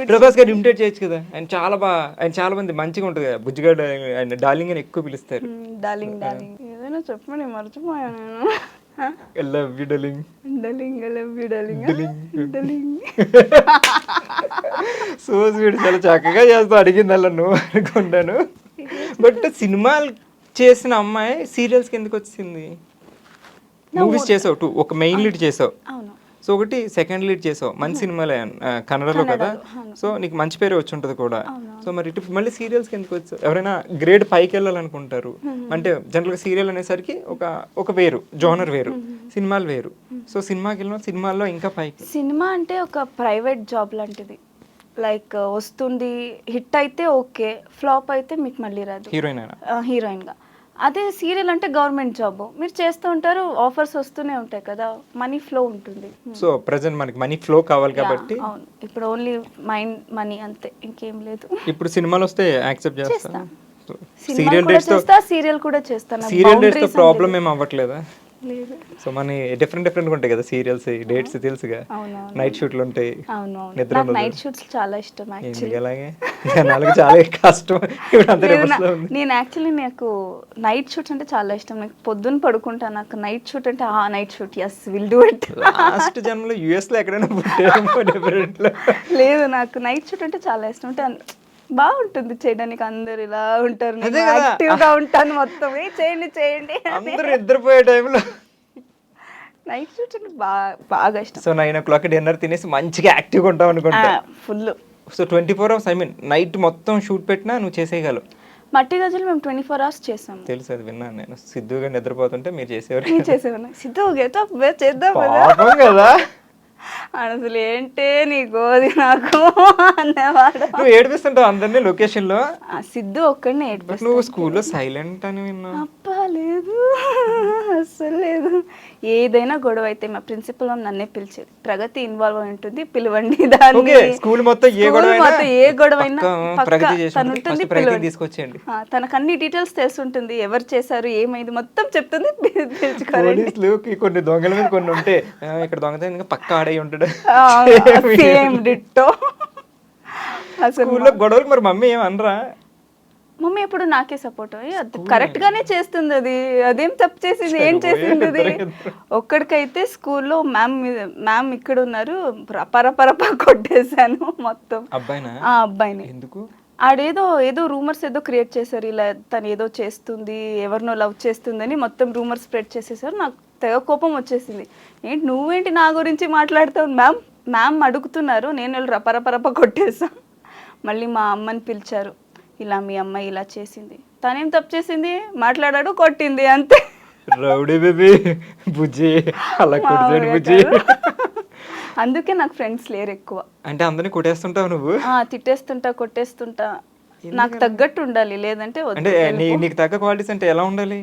ప్రభాస్ గారు ఇమిటేట్ చేయొచ్చు కదా, ఆయన చాలా మంది మంచిగా ఉంటుంది కదా, బుజ్జిగా ఆయన డార్లింగ్ అని ఎక్కువ పిలుస్తారు. డార్లింగ్ ఏదైనా చెప్పండి, మర్చిపోయాను నేను. I love you darling. Darling, I love you darling. Darling. So sweet, చాలా చక్కగా చేస్తావు, అడిగింది అలా నువ్వు అనుకుంటాను. బట్ సినిమాలు చేసిన అమ్మాయి సీరియల్స్కి ఎందుకు వచ్చింది? మూవీస్ చేసావు, ఒక మెయిన్ లీడ్ చేసావు, అవును. సో ఒకటి సెకండ్ లీడ్ చేసావు, మంచి సినిమాలే కన్నడలో కదా, సో నీకు మంచి పేరు వచ్చి ఉంటుంది కూడా. సో మరి ఇటు మళ్ళీ సీరియల్స్కి ఎందుకు వచ్చావు? ఎవరైనా గ్రేడ్ పైకి వెళ్ళాలనుకుంటారు అంటే జనరల్గా సీరియల్ అనేసరికి ఒక వేరు జోనర్ వేరు, సినిమాలు వేరు. సో సినిమాకి వెళ్ళిన సినిమాల్లో ఇంకా పైకి. సినిమా అంటే ఒక ప్రైవేట్ జాబ్ లాంటిది, లైక్ వస్తుంది, హిట్ అయితే ఓకే, ఫ్లాప్ అయితే మీకు మళ్ళీ రాదు. హీరోయిన్ అయినా హీరోయిన్గా. అదే సీరియల్ అంటే గవర్నమెంట్ జాబ్, మీరు చేస్తూ ఉంటారు, ఆఫర్స్ వస్తూనే ఉంటాయి కదా, మనీ ఫ్లో ఉంటుంది. సో ప్రెసెంట్ మనకి మనీ ఫ్లో కావాలి కాబట్టి. అవును, ఇప్పుడు ఓన్లీ మైండ్ మనీ అంతే, ఇంకేం లేదు. ఇప్పుడు సినిమాలు వస్తే యాక్సెప్ట్ చేస్తా, సీరియల్ కూడా చేస్తా, సీరియల్ కూడా చేస్తాను. సీరియల్ డేట్స్ తో ప్రాబ్లం ఏం అవ్వట్లేదా? లేదు. సో మన డిఫరెంట్ ఉంటాయి కదా సీరియల్స్ డేట్స్, తెలుసుగా, నైట్ షూట్లు ఉంటాయి, నిద్ర ఉండదు. నైట్ షూట్స్ చాలా ఇష్టం యాక్చువల్లీ. అలాగే జనాలకు చాలా కష్టం ఇప్పుడు అంతా రివర్స్ లో ఉంది. నేను యాక్చువల్లీ నాకు నైట్ షూట్స్ అంటే చాలా ఇష్టం. నాకు పొద్దున్న పడుకుంటా, నాకు నైట్ షూట్ అంటే night shoot, yes will do it. Last జన్మలో యుఎస్ లో ఎక్కడైనా పుట్టారేమో డిఫరెంట్ లో. లేదు, నాకు నైట్ షూట్ అంటే చాలా ఇష్టం. అంటే బాగుంటుంది చేయడానికి, అందరు ఇలా ఉంటారు, యాక్టివ్ గా ఉంటాను, మొత్తం చేయండి అందరూ నిద్రపోయే టైంలో నైట్ షూట్ అంటే బాగా ఇష్టం. సో 9 o'clock డిన్నర్ తినేసి మంచిగా యాక్టివ్గా ఉంటావు అనుకుంటా. Full. So 24 hours, I mean night మొత్తం షూట్ పెట్టినా నువ్వు చేసేయగలవు. మట్టి గజలు మేము 24 hours చేసాము. తెలుసు, అది విన్నాను నేను. సిద్ధుగా నిద్రపోతుంటే మీరు చేసేవారు. చేసేవారు. సిద్ధు చేద్దాం కదా అసలు ఏంటే నీకు అది నాకు అన్నవాడు. నువ్వు ఏడిపిస్తుంటావు అందరినీ లొకేషన్ లో. సిద్ధు ఒక్కడినే ఏడిపిస్తాను. నువ్వు స్కూల్లో సైలెంట్ అని విన్నా. అప్పా లేదు, అస్సలు లేదు. ఏదైనా గొడవ అయితే మా ప్రిన్సిపల్ నన్నే పిలిచేది, ప్రగతి ఇన్వాల్వ్ అయి ఉంటుంది, పిలవండి దాన్ని. స్కూల్ మొత్తం ఏ గొడవైనా తీసుకొచ్చేయండి. తనకు అన్ని డీటెయిల్స్ తెలుసుంటుంది, ఎవరు చేశారు, ఏమైంది మొత్తం చెప్తుంది. పోలీసులు కొన్ని దొంగల మీద కొన్ని ఉంటే ఇక్కడ దొంగతనం పక్క ఆడే ఉంటాడు. Same ditto. స్కూల్లో గొడవలు మరి మమ్మీ ఏమనరా? మమ్మీ ఎప్పుడు నాకే సపోర్ట్, కరెక్ట్ గానే చేస్తుంది, అదేం తప్పు చేసింది, ఏం చేసింది అది. ఒక్కడికైతే స్కూల్లో మ్యామ్ ఇక్కడ ఉన్నారు, పరపరప కొట్టేశాను మొత్తం. అబ్బాయిని ఎందుకు? ఏదో రూమర్స్ ఏదో క్రియేట్ చేశారు, ఇలా తను ఏదో చేస్తుంది, ఎవరినో లవ్ చేస్తుందని మొత్తం రూమర్స్ స్ప్రెడ్ చేసేసారు. నాకు తెగ కోపం వచ్చేసింది. ఏంటి నువ్వేంటి నా గురించి మాట్లాడతావు, మ్యామ్ అడుగుతున్నారు, నేను రపరపరప కొట్టేసా. మళ్ళీ మా అమ్మని పిలిచారు, ఇలా మీ అమ్మాయి ఇలా చేసింది, తనేం తప్పు చేసింది, మాట్లాడాడు, కొట్టింది, అంతే. రౌడీ బేబీ బుజ్జి, అలా కొట్టాడు బుజ్జి. అందుకే నాకు ఫ్రెండ్స్ లేరు ఎక్కువ. అంటే అందరినీ కొట్టేస్తుంటావు నువ్వు? తిట్టేస్తుంటా, కొట్టేస్తుంటా, నాకు తగ్గట్టు ఉండాలి, లేదంటే అంటే నీకు తగ్గ క్వాలిటీస్ అంటే ఎలా ఉండాలి?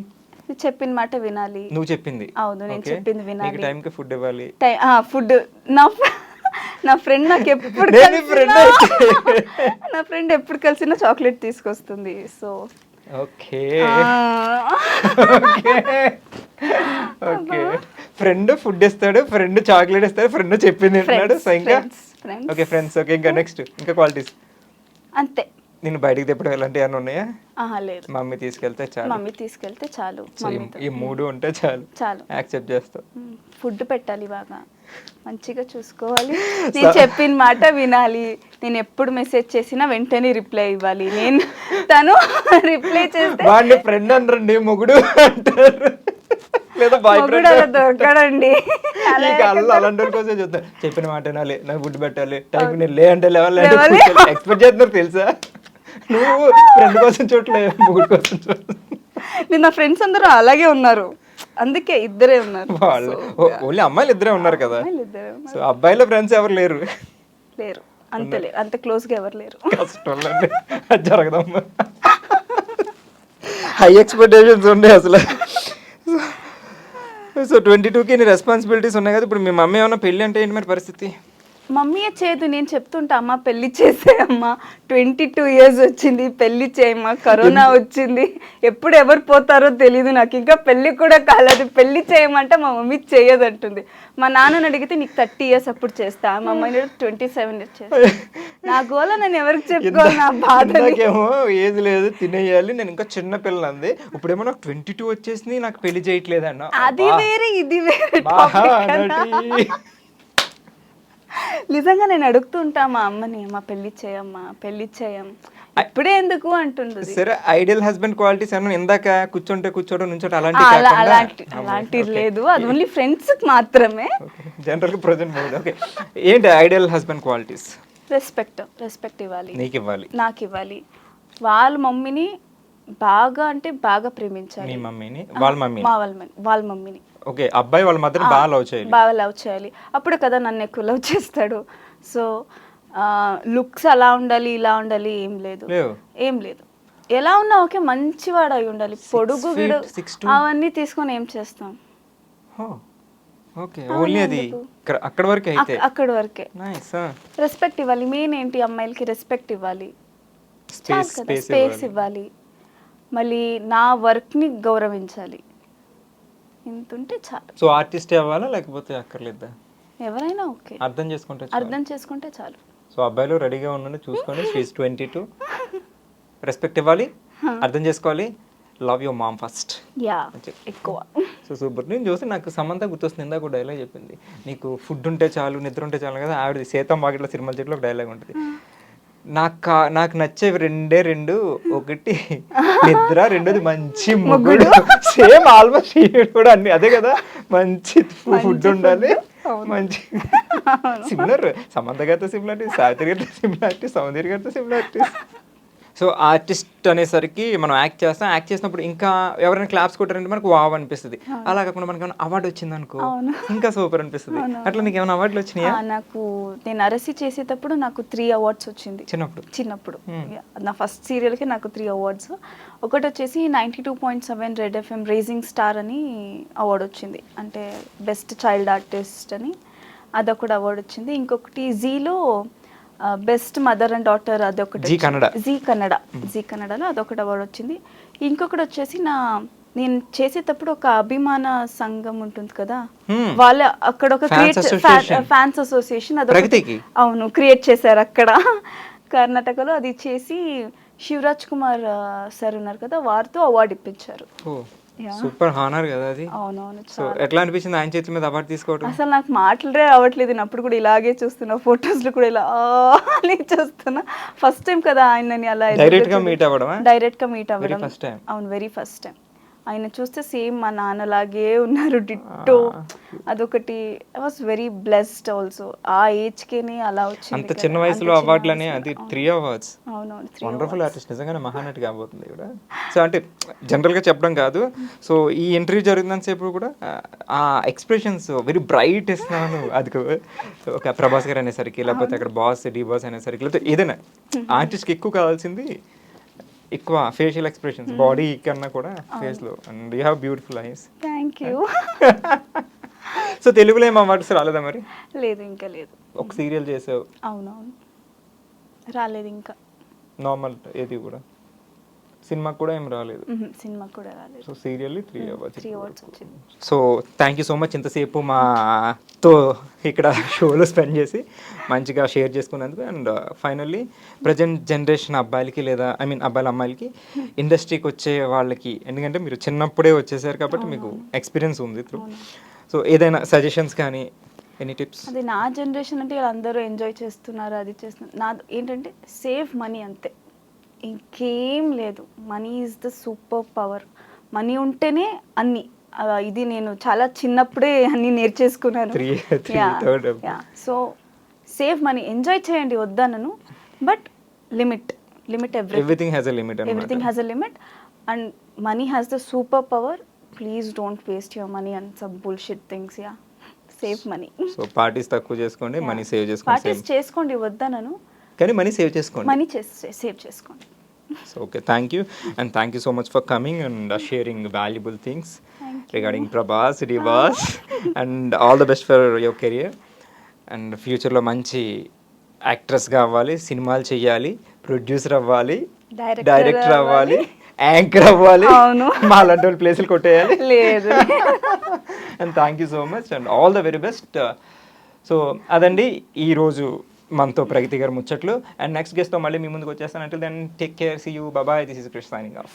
చెప్పిన మాట వినాలి. నువ్వు చెప్పింది? అవును, నేను చెప్పింది వినాలి. టైంకి ఫుడ్ ఇవ్వాలి. ఫుడ్ నా ఫ్రెండ్ నాకు ఎప్పుడు నా ఫ్రెండ్ ఎప్పుడు కలిసినా చాక్లెట్ తీసుకొస్తుంది. సో ఓకే ఫ్రెండ్ ఫుడ్ ఇస్తాడు, ఫ్రెండ్ చాక్లెట్ ఇస్తాడు, ఫ్రెండ్ చెప్పింది తింటున్నాడు. సో ఇంకా ఓకే ఫ్రెండ్స్. ఓకే, ఇంకా నెక్స్ట్ ఇంకా క్వాలిటీస్ అంతే. నేను బయటికి తిప్పడం ఇలాంటి ఏమైనా ఉన్నాయా? లేదు. మమ్మీ తీసుకెళ్తే చాలు. ఈ 3 ఉంటే చాలు యాక్సెప్ట్ చేస్తావు. ఫుడ్ పెట్టాలి, బాగా మంచిగా చూసుకోవాలి, నేను చెప్పిన మాట వినాలి, నేను ఎప్పుడు మెసేజ్ చేసినా వెంటనే రిప్లై ఇవ్వాలి. తను రిప్లై చేస్తే వాడిని ఫ్రెండ్ అనరండి, మొగుడు అంటారు, లేదా బాయ్ ఫ్రెండ్ దొరకడండి. అలాంటి కోసం చూద్దాం. చెప్పిన మాట వినాలి, నాకు ఫుడ్ పెట్టాలి, టైం నేను లే అంటే లెవెల్ ఎక్స్పెక్ట్ చేస్తున్నారు తెలుసా? నువ్వు ఫ్రెండ్ కోసం చూడలే, మొగుడు కోసం చూడలేదు. నా ఫ్రెండ్స్ అందరూ అలాగే ఉన్నారు, అందుకే ఇద్దరే ఉన్నారు. వాళ్ళు ఓన్లీ అమ్మాయిలు ఇద్దరే ఉన్నారు కదా. సో అబ్బాయిల ఫ్రెండ్స్ ఎవరు లేరు? అంత క్లోజ్ గా ఎవరు లేరు. కష్టం జరగదమ్మా. హై ఎక్స్పెక్టేషన్స్ ఉండే అసలు. సో 22కి నీ రెస్పాన్సిబిలిటీస్ ఉన్నాయి కదా. ఇప్పుడు మీ మమ్మీ ఏమన్నా పెళ్ళి అంటే ఏంటి మరి పరిస్థితి? మమ్మీయే చేయదు, నేను చెప్తుంటా, అమ్మ పెళ్లి చేసేయమ్మా, 22 years వచ్చింది, పెళ్లి చేయమ్మా, కరోనా వచ్చింది, ఎప్పుడు ఎవరు పోతారో తెలీదు, నాకు ఇంకా పెళ్లి కూడా కాలేదు, పెళ్లి చేయమంటే మా మమ్మీ చేయదు అంటుంది. మా నాన్నని అడిగితే నీకు 30 years అప్పుడు చేస్తా, మా అమ్మాయి 27 years చేస్తా. నా గోల నేను ఎవరికి చెప్పుకోవాలి, నా బాధకేమో ఏజ్ లేదు, తినేయాలి, నేను ఇంకా చిన్న పిల్లలు అంది. ఇప్పుడేమో నాకు 22 వచ్చేసింది, నాకు పెళ్లి చేయట్లేదు అన్న. అది వేరే ఇది వేరే. నిజంగా నేను అడుగుతూ ఉంటా మా అమ్మని, మా పెళ్లి చేయమ్మా, పెళ్లి చేయం, ఇప్పుడే ఎందుకు అంటుంది. సరే, ఐడియల్ హస్బెండ్ క్వాలిటీస్ అన్న ఇందాక కూర్చోవడం నుంచోటం అలాంటివి లేదు, అది ఓన్లీ ఫ్రెండ్స్ మాత్రమే. జనరల్ గా ప్రజెంట్ మూడ్. ఓకే, ఏంటి ఐడియల్ హస్బెండ్ క్వాలిటీస్? రెస్పెక్ట్ ఇవ్వాలి, నీకు ఇవ్వాలి, నాకు ఇవ్వాలి. వాళ్ళ మమ్మీని బాగా అంటే బాగా ప్రేమించాలి. మీ మమ్మీని, వాళ్ళ మమ్మీ, వాళ్ళ మమ్మీని. ఓకే, అబ్బాయి వాళ్ళ మదర్ బాగా లవ్ చేయాలి. అప్పుడు కదా నన్ను ఎక్కువ లవ్ చేస్తాడు. సో లుక్స్ అలా ఉండాలి, ఇలా ఉండాలి ఏం లేదు. ఎలా ఉన్నా ఓకే, మంచివాడు అయి ఉండాలి. పొడుగు గిడు అవన్నీ తీసుకొని ఏం చేస్తాం? ఓకే, ఓన్లీ అది అక్కడ వరకే. అయితే అక్కడ వరకే. రెస్పెక్ట్ ఇవ్వాలి. మెయిన్ ఏంటి, అమ్మాయిలకి రెస్పెక్ట్ ఇవ్వాలి, స్పేస్ ఇవ్వాలి. మళ్ళీ నా వర్క్ ని గౌరవించాలి. ఇంతుంటే చాలు. సో ఆర్టిస్ట్ అవ్వాలా లేకపోతే అక్కర్లేదా? ఎవరైనా ఓకే, అర్థం చేసుకుంటే చాలు. సో అబ్బాయిలు రెడీగా ఉండండి, చూసుకోండి. షీఈస్ 22. రెస్పెక్ట్ ఇవ్వాలి, అర్థం చేసుకోవాలి, లవ్ యువర్ మామ్ ఫస్ట్. ఎక్కువ. So super. నేను చూస్తే నాకు సమంత గుర్తొస్తుంది. ఇందాక ఒక డైలాగ్ చెప్పింది, నీకు ఫుడ్ ఉంటే చాలు, నిద్ర ఉంటే చాలు కదా. ఆవిడ సీతం వాకిట్లో సినిమా చెట్లు ఒక డైలాగ్ ఉంటుంది. నాకు నచ్చేవి రెండు, ఒకటి నిద్ర, రెండోది మంచి మొగుడు. సేమ్ ఆల్మోస్ట్ కూడా అన్ని అదే కదా, మంచి ఫుడ్ ఉండాలి, మంచి సిమిలర్. సమంత గారితో సిమిలారిటీ, సావిత్రి గారితో సిమిలారిటీ, సౌందర్య గారితో సిమిలారిటీ. సో ఆర్టిస్ట్ అనేసరికి మనం యాక్ట్ చేసినప్పుడు ఇంకా ఎవరైనా క్లాప్స్ కొట్టారంటే మనకు వావ్ అనిపిస్తుంది. అలా కాకుండా మనకి ఏమైనా అవార్డు వచ్చింది అనుకో, ఇంకా సూపర్ అనిపిస్తుంది. అట్లా నీకు ఏమైనా అవార్డులు వచ్చినాయా? నాకు నేను అరసి చేసేటప్పుడు నాకు 3 అవార్డ్స్ వచ్చింది. చిన్నప్పుడు నా ఫస్ట్ సీరియల్కి నాకు 3 అవార్డ్స్. ఒకటి వచ్చేసి 92.7 రెడ్ ఎఫ్ఎం రేజింగ్ స్టార్ అని అవార్డు వచ్చింది, అంటే బెస్ట్ చైల్డ్ ఆర్టిస్ట్ అని, అదొకటి అవార్డు వచ్చింది. ఇంకొకటి జీలో బెస్ట్ మదర్ అండ్ డాటర్, అదొకటి జీ కన్నడలో అదొకటి అవార్డు వచ్చింది. ఇంకొకటి వచ్చేసి నేను చేసేటప్పుడు ఒక అభిమాన సంఘం ఉంటుంది కదా, వాళ్ళ అక్కడ ఒక ఫ్యాన్స్ అసోసియేషన్ అదొకటి, అవును, క్రియేట్ చేశారు అక్కడ కర్ణాటకలో. అది చేసి శివరాజ్ కుమార్ సార్ ఉన్నారు కదా, వారితో అవార్డు ఇప్పించారు. సూపర్ హానర్ కదా అది. అవునవును. సో ఎట్లా అనిపించింది ఆయన చేతుల మీద అవార్డు తీసుకోవడం? అసలు నాకు మాటలే అవ్వట్లేదు. నేను అప్పుడు కూడా ఇలాగే చూస్తున్నా, ఫొటోస్ లో కూడా ఇలా అని చూస్తున్నా. ఫస్ట్ టైం కదా ఆయనని అలా డైరెక్ట్ గా మీట్ అవ్వడం. అవును, వెరీ ఫస్ట్ టైం. ఆయన చూస్తే సేమ్ మా నాన్నలాగే ఉన్నారు, డిట్టో. అదొకటి, I was very blessed also. ఆ ఏజ్ కేనే అలా వచ్చింది. అంత చిన్న వయసులో అవార్డులని, అది 3 అవార్డ్స్. వండర్ఫుల్ ఆర్టిస్ట్, నిజంగానే మహానటి కాబోతుంది కూడా. సో అంటే జనరల్ గా చెప్పడం కాదు. సో ఈ ఇంటర్వ్యూ జరుగుతున్న సేపు కూడా ఆ ఎక్స్ప్రెషన్స్ వెరీ బ్రైట్ ఇస్తున్నాను. అది ఒక ప్రభాస్ గారు అనేసరికి, లేకపోతే అక్కడ బాస్ డి బాస్ అనేసరికి, లేకపోతే ఏదైనా ఆర్టిస్ట్కి ఎక్కువ కావాల్సింది ఎక్కువ ఫేషియల్ ఎక్స్ప్రెషన్స్, బాడీ కన్నా కూడా ఫేస్ లో. And you have beautiful eyes. Thank you. So తెలుగులో ఏం అవార్డ్స్ రాలేదా మరి? లేదు, ఇంకా లేదు. ఒక సీరియల్ చేసావు. అవునవును, రాలేదు ఇంకా. నార్మల్ ఏది కూడా, సినిమాకి కూడా ఏం రాలేదు. సినిమాకి కూడా రాలేదు. సో సీరియల్లీ 3 అవార్డ్స్ వచ్చింది. So thank you so much ఇంతసేపు మాతో ఇక్కడ షోలో స్పెండ్ చేసి మంచిగా షేర్ చేసుకున్నందుకు. అండ్ ఫైనల్లీ ప్రజెంట్ జనరేషన్ అబ్బాయిలకి, లేదా ఐ మీన్ అబ్బాయిల అమ్మాయిలకి, ఇండస్ట్రీకి వచ్చే వాళ్ళకి, ఎందుకంటే మీరు చిన్నప్పుడే వచ్చేసారు కాబట్టి మీకు ఎక్స్పీరియన్స్ ఉంది త్రూ. సో ఏదైనా సజెషన్స్ కానీ, ఎనీ టిప్స్? అది నా జనరేషన్ అంటే అందరూ ఎంజాయ్ చేస్తున్నారు, అది చేస్తున్నారు. నా ఏంటంటే సేవ్ మనీ, అంతే, ఇంకేం లేదు. Money is the super power. Money ఉంటేనే అన్ని. ఇది నేను చాలా చిన్నప్పుడే అన్ని నేర్చేసుకున్నాను. సో సేవ్ మనీ, ఎంజాయ్ చేయండి, వద్దనను, but limit. Everything has a limit. And money has the super power. Please don't waste your money on some bullshit things. Save money. So parties తక్కువ చేసుకోండి, మనీ సేవ్ చేసుకోండి. Parties చేసుకోండి, వద్దనను, కానీ money save చేసుకోండి. Money save చేసుకోండి. So okay, thank you, and thank you so much for coming and sharing valuable things regarding Prabhas, Divas, and all the best for your career. And future లో మంచి actress గా అవ్వాలి, సినిమాలు చేయాలి, producer అవ్వాలి, director అవ్వాలి, anchor అవ్వాలి, మా లాంటి వాళ్ళు ప్లేసులు కొట్టేయాలి. లేదు. And thank you so much and all the very best. So అదండి ఈరోజు మనతో ప్రగతి గారు ముచ్చట్లు. అండ్ నెక్స్ట్ గెస్ట్తో మళ్ళీ మీ ముందుకు వచ్చేస్తాను. Until then take care, see you, bye. This is Krish signing of.